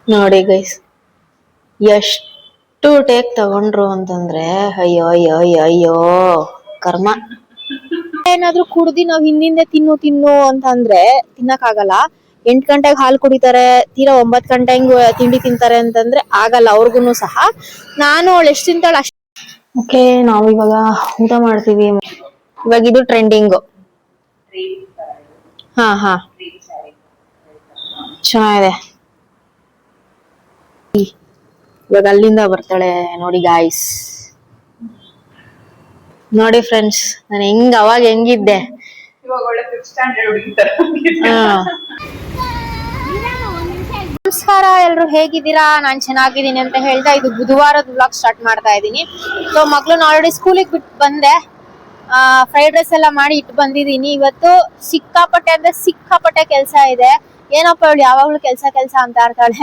ನೋಡಿ ಗೈಸ್, ಎಷ್ಟು ಟೇಕ್ ತಗೊಂಡ್ರು ಅಂತಂದ್ರೆ ಅಯ್ಯೋ ಅಯ್ಯೋ ಅಯ್ಯೋ ಅಯ್ಯೋ ಕರ್ಮ. ಏನಾದ್ರೂ ಕುಡ್ದಿ ನಾವ್ ಹಿಂದಿಂದೆ ತಿನ್ನು ಅಂತಂದ್ರೆ ತಿನ್ನಕ್ ಆಗಲ್ಲ. 8 ಗಂಟೆಗೆ ಹಾಲು ಕುಡಿತಾರೆ, ತೀರಾ 9 ಗಂಟೆಗೆ ತಿಂಡಿ ತಿಂತಾರೆ ಅಂತಂದ್ರೆ ಆಗಲ್ಲ ಅವ್ರಿಗೂ ಸಹ. ನಾನು ಅವಳು ಎಷ್ಟು ತಿಂತಾಳ ಅಷ್ಟು. ಓಕೆ, ನಾವ್ ಇವಾಗ ಊಟ ಮಾಡ್ತೀವಿ. ಇವಾಗ ಇದು ಟ್ರೆಂಡಿಂಗ್. ಹಾ ಹಾ, ಚೆನ್ನಾಗಿದೆ. ಇವಾಗ ಅಲ್ಲಿಂದ ಬರ್ತಾಳೆ ನೋಡಿ ಗಾಯ್ಸ್. ನೋಡಿ ಫ್ರೆಂಡ್ಸ್, ನಾನು ಅವಾಗ ಹೆಂಗಿದ್ದೆ, ಇವಾಗ ಒಳ್ಳೆ 5th ಸ್ಟ್ಯಾಂಡರ್ಡ್ ಹುಡುಗಿತರ. ನಮಸ್ಕಾರ, ಎಲ್ರು ಹೇಗಿದ್ದೀರಾ? ನಾನ್ ಚೆನ್ನಾಗಿದ್ದೀನಿ ಅಂತ ಹೇಳ್ತಾ ಇದು ಬುಧವಾರದ ವ್ಲಾಗ್ ಸ್ಟಾರ್ಟ್ ಮಾಡ್ತಾ ಇದ್ದೀನಿ. ಸೊ ಮಕ್ಳನ್ನ ಆಲ್ರೆಡಿ ಸ್ಕೂಲಿಗೆ ಬಿಟ್ಟು ಬಂದೆ. ಫ್ರೈಡ್ ರೈಸ್ ಎಲ್ಲ ಮಾಡಿ ಇಟ್ಟು ಬಂದಿದ್ದೀನಿ. ಇವತ್ತು ಸಿಕ್ಕಾಪಟ್ಟೆ ಕೆಲಸ ಇದೆ. ಏನಪ್ಪ ಹೇಳಿ, ಯಾವಾಗ್ಲೂ ಕೆಲಸ ಅಂತ ಇರ್ತಾಳೆ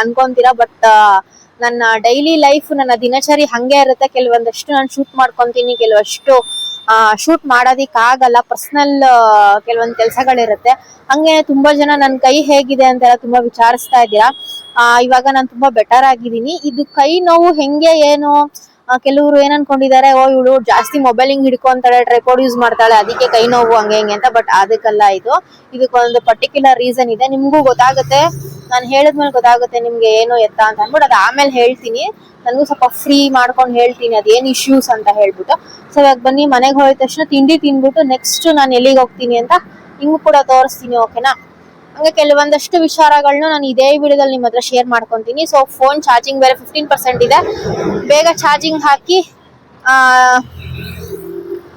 ಅನ್ಕೊಂತೀರಾ. ಬಟ್ ನನ್ನ ಡೈಲಿ ಲೈಫ್, ನನ್ನ ದಿನಚರಿ ಹಂಗೆ ಇರುತ್ತೆ. ಕೆಲವೊಂದಷ್ಟು ನಾನು ಶೂಟ್ ಮಾಡ್ಕೊಂತೀನಿ, ಕೆಲವಷ್ಟು ಶೂಟ್ ಮಾಡೋದಿಕ್ ಆಗಲ್ಲ. ಪರ್ಸನಲ್ ಕೆಲವೊಂದು ಕೆಲಸಗಳಿರುತ್ತೆ. ಹಂಗೆ ತುಂಬಾ ಜನ ನನ್ನ ಕೈ ಹೇಗಿದೆ ಅಂತೆಲ್ಲ ತುಂಬಾ ವಿಚಾರಿಸ್ತಾ ಇದ್ದೀರಾ. ಇವಾಗ ನಾನು ತುಂಬಾ ಬೆಟರ್ ಆಗಿದ್ದೀನಿ. ಇದು ಕೈ ನೋವು ಹೆಂಗೆ ಏನು, ಕೆಲವರು ಏನ್ ಅನ್ಕೊಂಡಿದ್ದಾರೆ, ಇವಳು ಜಾಸ್ತಿ ಮೊಬೈಲ್ ಹಿಂಗ್ ಹಿಡ್ಕೊಂತಾಳೆ, ಟ್ರೈಪಾಡ್ ಯೂಸ್ ಮಾಡ್ತಾಳೆ, ಅದಕ್ಕೆ ಕೈ ನೋವು ಹಂಗೆ ಹಿಂಗೆ ಅಂತ. ಬಟ್ ಅದಕ್ಕಲ್ಲ, ಇದಕ್ಕೊಂದು ಪರ್ಟಿಕ್ಯುಲರ್ ರೀಸನ್ ಇದೆ. ನಿಮ್ಗೂ ಗೊತ್ತಾಗುತ್ತೆ, ನಾನು ಹೇಳಿದ್ಮೇಲೆ ಗೊತ್ತಾಗುತ್ತೆ ನಿಮ್ಗೆ ಏನು ಎತ್ತ ಅಂತ ಅನ್ಬಿಟ್ಟು. ಅದು ಆಮೇಲೆ ಹೇಳ್ತೀನಿ. ನನಗೂ ಸ್ವಲ್ಪ ಫ್ರೀ ಮಾಡ್ಕೊಂಡು ಹೇಳ್ತೀನಿ ಅದೇನ್ ಇಶ್ಯೂಸ್ ಅಂತ ಹೇಳ್ಬಿಟ್ಟು. ಸೊ ಇವಾಗ ಬನ್ನಿ, ಮನೆಗೆ ಹೋದ ತಕ್ಷಣ ತಿಂಡಿ ತಿನ್ಬಿಟ್ಟು ನೆಕ್ಸ್ಟ್ ನಾನು ಎಲ್ಲಿಗೆ ಹೋಗ್ತೀನಿ ಅಂತ ನಿಮ್ಗೂ ಕೂಡ ತೋರಿಸ್ತೀನಿ, ಓಕೆನಾ? ಹಂಗೆ ಕೆಲವೊಂದಷ್ಟು ವಿಚಾರಗಳನ್ನ ನಾನು ಇದೇ ವಿಡಿಯೋದಲ್ಲಿ ನಿಮ್ಮ ಹತ್ರ ಶೇರ್ ಮಾಡ್ಕೊಂತೀನಿ. ಸೊ ಫೋನ್ ಚಾರ್ಜಿಂಗ್ ಬೇರೆ 15% ಇದೆ, ಬೇಗ ಚಾರ್ಜಿಂಗ್ ಹಾಕಿ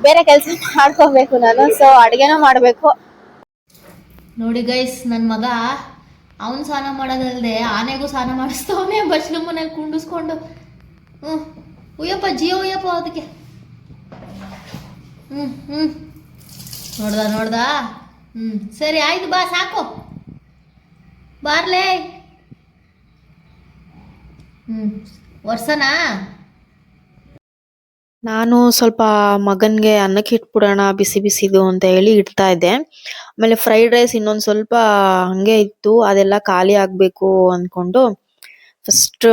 ಬೇರೆ ಕೆಲಸ ಮಾಡ್ಕೋಬೇಕು ನಾನು. ಸೊ ಅಡುಗೆನೂ ಮಾಡಬೇಕು. ನೋಡಿ ಗೈಸ್, ನನ್ನ ಮಗ ಅವನು ಸ್ನಾನ ಮಾಡೋದಲ್ದೆ ಆನೆಗೂ ಸ್ನಾನ ಮಾಡಿಸ್ತವನೇ ಬಚ್ಲು ಮನೇಲಿ ಕುಂಡಿಸ್ಕೊಂಡು. ಉಯ್ಯಪ್ಪ ಜಿಯೋ ಉಯ್ಯಪ್ಪ ಅದಕ್ಕೆ. ನೋಡ್ದ. ಸರಿ ಆಯ್ತು, ಬಾ ಸಾಕು, ಬಾರ್ಲೇ. ವರ್ಷನಾ ನಾನು ಸ್ವಲ್ಪ ಮಗನ್ಗೆ ಅನ್ನಕ್ಕೆ ಇಟ್ಬಿಡೋಣ ಬಿಸಿ ಬಿಸಿದು ಅಂತ ಹೇಳಿ ಇಡ್ತಾ ಇದ್ದೆ. ಆಮೇಲೆ ಫ್ರೈಡ್ ರೈಸ್ ಇನ್ನೊಂದು ಸ್ವಲ್ಪ ಹಂಗೆ ಇತ್ತು, ಅದೆಲ್ಲ ಖಾಲಿ ಆಗ್ಬೇಕು ಅಂದ್ಕೊಂಡು ಫಸ್ಟ್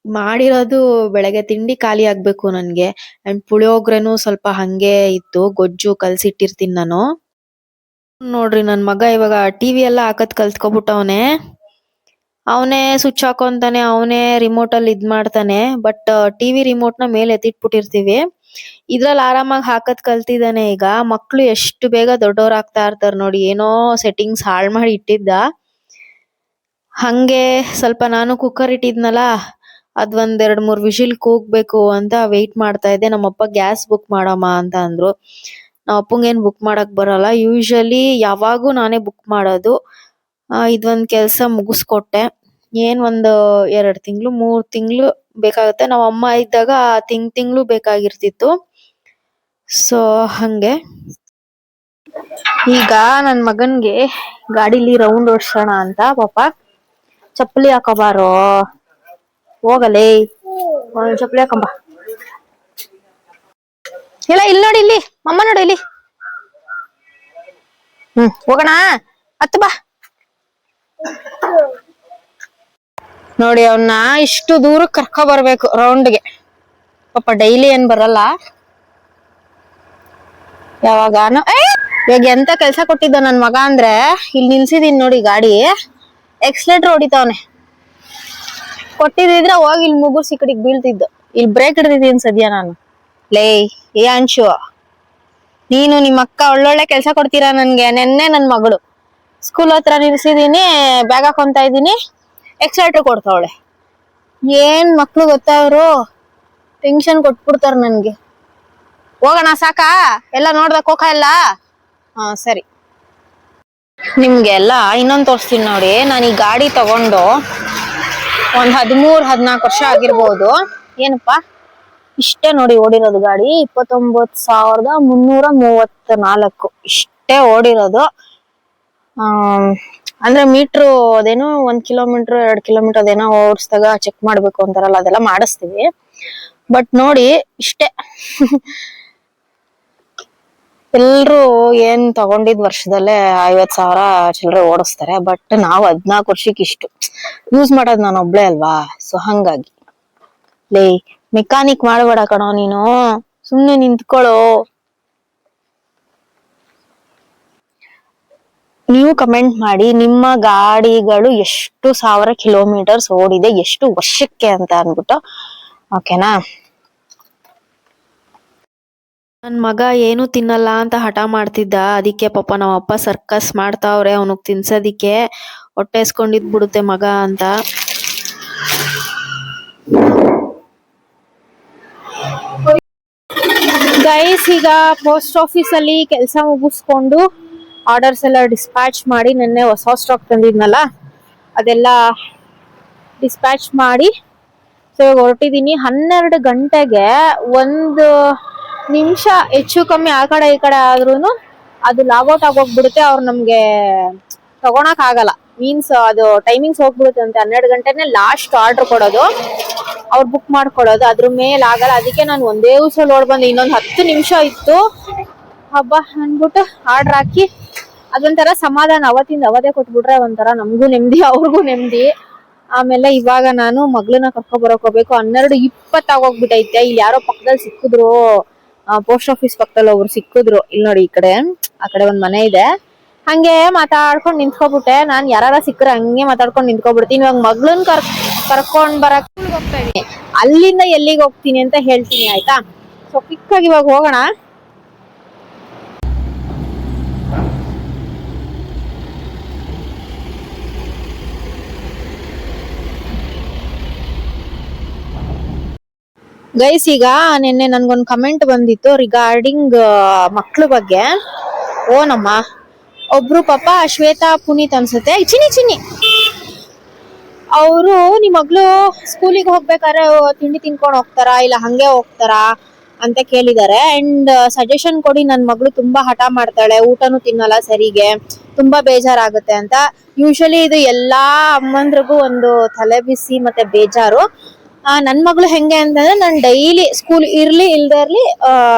ಮಾಡಿರೋದು ಬೆಳಗ್ಗೆ ತಿಂಡಿ ಖಾಲಿ ಆಗ್ಬೇಕು ನನ್ಗೆ. ಅಂಡ್ ಪುಳಿಯೋಗ್ರೆನೂ ಸ್ವಲ್ಪ ಹಂಗೆ ಇತ್ತು, ಗೊಜ್ಜು ಕಲ್ಸಿಟ್ಟಿರ್ತೀನಿ ನಾನು. ನೋಡ್ರಿ, ನನ್ ಮಗ ಇವಾಗ ಟಿವಿ ಎಲ್ಲ ಹಾಕತ್ ಕಲ್ತ್ಕೊಬಿಟ್ಟವನೆ. ಅವನೇ ಸ್ವಿಚ್ ಹಾಕೊಂತಾನೆ, ಅವನೇ ರಿಮೋಟ್ ಅಲ್ಲಿ ಇದ್ ಮಾಡ್ತಾನೆ. ಬಟ್ ಟಿವಿ ರಿಮೋಟ್ ನ ಮೇಲೆ ಎತ್ತಿಟ್ಬಿಟ್ಟಿರ್ತೀವಿ, ಇದ್ರಲ್ಲಿ ಆರಾಮಾಗಿ ಹಾಕತ್ ಕಲ್ತಿದ್ದಾನೆ. ಈಗ ಮಕ್ಳು ಎಷ್ಟು ಬೇಗ ದೊಡ್ಡವ್ರಾಗ್ತಾ ಇರ್ತಾರ ನೋಡಿ. ಏನೋ ಸೆಟ್ಟಿಂಗ್ಸ್ ಹಾಳ್ ಮಾಡಿ ಇಟ್ಟಿದ್ದ. ಹಂಗೆ ಸ್ವಲ್ಪ ನಾನು ಕುಕ್ಕರ್ ಇಟ್ಟಿದ್ನಲ್ಲ, ಅದ್ ಒಂದ್ 2-3 ವಿಷಿಲ್ ಕೂಗ್ಬೇಕು ಅಂತ ವೆಯ್ಟ್ ಮಾಡ್ತಾ ಇದ್ದೆ. ನಮ್ಮಪ್ಪ ಗ್ಯಾಸ್ ಬುಕ್ ಮಾಡಮ್ಮ ಅಂತ ಅಂದ್ರು. ನಮ್ಮ ಅಪ್ಪಂಗೇನ್ ಬುಕ್ ಮಾಡಕ್ ಬರಲ್ಲ, ಯೂಶಲಿ ಯಾವಾಗೂ ನಾನೇ ಬುಕ್ ಮಾಡೋದು. ಇದೊಂದ್ ಕೆಲ್ಸ ಮುಗಿಸ್ಕೊಟ್ಟೆ. ಏನ್ ಒಂದು 2 ತಿಂಗಳು 3 ತಿಂಗಳು ಬೇಕಾಗುತ್ತೆ. ನಾವ್ ಅಮ್ಮ ಇದ್ದಾಗ ತಿಂಗಳು ಬೇಕಾಗಿರ್ತಿತ್ತು. ಸೊ ಹಂಗೆ ಈಗ ನನ್ ಮಗನ್ಗೆ ಗಾಡಿಲಿ ರೌಂಡ್ ಓಡ್ಸೋಣ ಅಂತ ಪಾಪ ಚಪ್ಪಲಿ ಹಾಕೋಬಾರೋ, ಹೋಗಲೇ ಚಪ್ಪಲಿ ಹಾಕೊಂಬ. ಇಲ್ಲ, ಇಲ್ಲಿ ನೋಡಿ, ಇಲ್ಲಿ ಮಮ್ಮ ನೋಡಿ, ಇಲ್ಲಿ ಹೋಗೋಣ, ಹತ್ತು ಬಾ. ನೋಡಿ, ಅವನ್ನ ಇಷ್ಟು ದೂರ ಕರ್ಕೊ ಬರ್ಬೇಕು ರೌಂಡ್ಗೆ. ಪಾಪ ಡೈಲಿ ಏನ್ ಬರಲ್ಲ, ಯಾವಾಗಾನು. ಇವಾಗ ಎಂತ ಕೆಲ್ಸ ಕೊಟ್ಟಿದ್ದ ನನ್ ಮಗ ಅಂದ್ರೆ, ಇಲ್ಲಿ ನಿಲ್ಸಿದೀನಿ ನೋಡಿ ಗಾಡಿ, ಎಕ್ಸ್ಲೇಟರ್ ಹೊಡಿತಾವನೆ. ಕೊಟ್ಟಿದ್ರೆ ಹೋಗಿ ಇಲ್ಲಿ ಮುಗುರ್ಸಿ ಕಡೆಗ್ ಬೀಳ್ತಿದ್ದು. ಇಲ್ಲಿ ಬ್ರೇಕ್ ಹಿಡ್ದಿದ್ದೀನಿ ಸದ್ಯ ನಾನು. ಲೇ ಏ ಅಂಶು, ನೀನು ನಿಮ್ಮ ಅಕ್ಕ ಒಳ್ಳೊಳ್ಳೆ ಕೆಲ್ಸ ಕೊಡ್ತೀರಾ ನನ್ಗೆ. ನೆನ್ನೆ ನನ್ ಮಗಳು ಸ್ಕೂಲ್ ಹತ್ರ ನಿಲ್ಸಿದೀನಿ, ಬ್ಯಾಗ್ ಹಾಕೊಂತ ಇದೀನಿ, ಎಕ್ಸ್ಲೇಟರ್ ಕೊಡ್ತಾವಳೆ. ಏನ್ ಮಕ್ಳು ಗೊತ್ತಾ ಅವರು, ಟೆನ್ಷನ್ ಕೊಟ್ಬಿಡ್ತಾರ ನನ್ಗೆ. ಹೋಗೋಣ ಸಾಕಾ, ಎಲ್ಲ ನೋಡ್ದ ಕೋಕ ಎಲ್ಲ? ಸರಿ. ನಿಮ್ಗೆಲ್ಲ ಇನ್ನೊಂದ್ ತೋರಿಸ್ತೀನಿ ನೋಡಿ. ನಾನು ಈ ಗಾಡಿ ತಗೊಂಡು ಒಂದ್ 13-14 ವರ್ಷ ಆಗಿರ್ಬೋದು. ಏನಪ್ಪಾ ಇಷ್ಟೇ ನೋಡಿ ಓಡಿರೋದು ಗಾಡಿ, 29,334 ಇಷ್ಟೇ ಓಡಿರೋದು. ಅಂದ್ರೆ ಮೀಟ್ರು ಅದೇನೋ 1 ಕಿಲೋಮೀಟರ್ 2 ಕಿಲೋಮೀಟರ್ ಅದೇನೋ ಓಡಿಸಿದಾಗ ಚೆಕ್ ಮಾಡ್ಬೇಕು ಅಂತಾರಲ್ಲ, ಅದೆಲ್ಲ ಮಾಡಿಸ್ತೀವಿ. ಬಟ್ ನೋಡಿ ಇಷ್ಟೇ. ಎಲ್ರು ಏನ್ ತಗೊಂಡಿದ್ ವರ್ಷದಲ್ಲೇ 50,000 ಚಿಲ್ಲರೆ ಓಡಿಸ್ತಾರೆ. ಬಟ್ ನಾವು 14 ವರ್ಷಕ್ಕೆ ಇಷ್ಟು ಯೂಸ್ ಮಾಡೋದ್ ನಾನು ಒಬ್ಳೆ ಅಲ್ವಾ. ಸೊ ಹಂಗಾಗಿ ಲೇ ಮೆಕ್ಯಾನಿಕ್ ಮಾಡಬೇಡ ಕಣೋ ನೀನು, ಸುಮ್ನೆ ನಿಂತ್ಕೊಳ್ಳೋ. ನೀವು ಕಮೆಂಟ್ ಮಾಡಿ ನಿಮ್ಮ ಗಾಡಿಗಳು ಎಷ್ಟು ಸಾವಿರ ಕಿಲೋಮೀಟರ್ಸ್ ಓಡಿದೆ, ಎಷ್ಟು ವರ್ಷಕ್ಕೆ ಅಂತ ಅನ್ಬಿಟ್ಟು. ಓಕೆನಾ. ನನ್ ಮಗ ಏನು ತಿನ್ನಲ್ಲ ಅಂತ ಹಠ ಮಾಡ್ತಿದ್ದ. ಅದಕ್ಕೆ ಪಾಪ ನಮ್ಮಪ್ಪ ಸರ್ಕಸ್ ಮಾಡ್ತಾವ್ರೆ ಅವನಿಗೆ ತಿನ್ಸೋದಿಕ್ಕೆ. ಹೊಟ್ಟೆ ಎಸ್ಕೊಂಡಿದ್ ಬಿಡುತ್ತೆ ಮಗ ಅಂತ. ಗೈಸ್, ಈಗ ಪೋಸ್ಟ್ ಆಫೀಸ್ ಅಲ್ಲಿ ಕೆಲಸ ಮುಗಿಸ್ಕೊಂಡು ಆರ್ಡರ್ಸ್ ಎಲ್ಲ ಡಿಸ್ಪ್ಯಾಚ್ ಮಾಡಿ, ನೆನ್ನೆ ಹೊಸ ಸ್ಟಾಕ್ ತಂದಿದ್ನಲ್ಲ ಅದೆಲ್ಲ ಡಿಸ್ಪ್ಯಾಚ್ ಮಾಡಿ ಸೊ ಇವಾಗ ಹೊರಟಿದೀನಿ. 12 ಗಂಟೆಗೆ 1 ನಿಮಿಷ ಹೆಚ್ಚು ಕಮ್ಮಿ ಆ ಕಡೆ ಈ ಕಡೆ ಆದ್ರೂ ಅದು ಲಾಗೌಟ್ ಆಗೋಗ್ಬಿಡುತ್ತೆ. ಅವ್ರು ನಮ್ಗೆ ತಗೊಳಕ್ ಆಗಲ್ಲ, ಮೀನ್ಸ್ ಅದು ಟೈಮಿಂಗ್ಸ್ ಹೋಗ್ಬಿಡುತ್ತೆ ಅಂತೆ. 12 ಗಂಟೆನೆ ಲಾಸ್ಟ್ ಆರ್ಡರ್ ಕೊಡೋದು, ಅವ್ರು ಬುಕ್ ಮಾಡ್ಕೊಡೋದು, ಅದ್ರ ಮೇಲೆ ಆಗಲ್ಲ. ಅದಕ್ಕೆ ನಾನು ಒಂದೇ ದಿವಸ ನೋಡ್ ಬಂದೆ. ಇನ್ನೊಂದು 10 ನಿಮಿಷ ಇತ್ತು ಹಬ್ಬ ಅನ್ಬಿಟ್ಟು ಆರ್ಡರ್ ಹಾಕಿ ಅದೊಂಥರ ಸಮಾಧಾನ. ಅವತ್ತಿಂದ ಅವತ್ತೇ ಕೊಟ್ಬಿಟ್ರೆ ಒಂಥರ ನಮಗೂ ನೆಮ್ಮದಿ, ಅವ್ರಿಗೂ ನೆಮ್ಮದಿ. ಆಮೇಲೆ ಇವಾಗ ನಾನು ಮಗಳನ್ನ ಕರ್ಕೊ ಬರಕ್ ಹೋಗ್ಬೇಕು. 12:20 ಆಗೋಗ್ಬಿಟ್ಟೈತೆ. ಇಲ್ಲಿ ಯಾರೋ ಪಕ್ಕದಲ್ಲಿ ಸಿಕ್ಕಿದ್ರು, ಪೋಸ್ಟ್ ಆಫೀಸ್ ಪಕ್ಕದಲ್ಲಿ ಒಬ್ರು ಸಿಕ್ಕಿದ್ರು. ಇಲ್ಲಿ ನೋಡಿ, ಆ ಕಡೆ ಒಂದ್ ಮನೆ ಇದೆ. ಹಂಗೆ ಮಾತಾಡ್ಕೊಂಡ್ ನಿಂತ್ಕೊಬಿಟ್ಟೆ. ನಾನ್ ಯಾರ ಸಿಕ್ಕರೆ ಹಂಗೆ ಮಾತಾಡ್ಕೊಂಡ್ ನಿಂತ್ಕೊಬಿಡ್ತೀನಿ. ಇವಾಗ ಮಗಳನ್ ಕರ್ಕೊಂಡ್ ಬರಕ್ ಹೋಗ್ತಾ ಇದೀನಿ. ಅಲ್ಲಿಂದ ಎಲ್ಲಿಗೆ ಹೋಗ್ತೀನಿ ಅಂತ ಹೇಳ್ತೀನಿ, ಆಯ್ತಾ? ಸೊ ಕ್ವಿಕ್ ಆಗಿ ಇವಾಗ ಹೋಗೋಣ. ಗೈಸ್, ಈಗ ನಿನ್ನೆ ನನ್ಗೊಂದು ಕಮೆಂಟ್ ಬಂದಿತ್ತು ರಿಗಾರ್ಡಿಂಗ್ ಮಕ್ಳ ಬಗ್ಗೆ. ಓನಮ್ಮ, ಒಬ್ರು ಪಾಪ ಶ್ವೇತಾ ಪುನೀತ್ ಅನ್ಸುತ್ತೆ, ಚಿನ್ನಿ ಅವರು ನಿಮ್ ಮಗ್ಳು ಸ್ಕೂಲಿಗೆ ಹೋಗ್ಬೇಕಾದ್ರೆ ತಿಂಡಿ ತಿನ್ಕೊಂಡು ಹೋಗ್ತಾರಾ ಇಲ್ಲ ಹಂಗೆ ಹೋಗ್ತಾರಾ ಅಂತ ಕೇಳಿದ್ದಾರೆ. ಅಂಡ್ ಸಜೆಷನ್ ಕೊಡಿ, ನನ್ ಮಗಳು ತುಂಬಾ ಹಠ ಮಾಡ್ತಾಳೆ, ಊಟನು ತಿನ್ನಲ್ಲ ಸರಿಗೆ, ತುಂಬಾ ಬೇಜಾರಾಗುತ್ತೆ ಅಂತ. ಯೂಶಲಿ ಇದು ಎಲ್ಲಾ ಅಮ್ಮಂದ್ರಿಗೂ ಒಂದು ತಲೆ ಬಿಸಿ ಮತ್ತೆ ಬೇಜಾರು. ನನ್ ಮಗಳು ಹೆಂಗೆ ಅಂತಂದ್ರೆ, ನಾನು ಡೈಲಿ ಸ್ಕೂಲ್ ಇರ್ಲಿ ಇಲ್ದೇ ಇರ್ಲಿ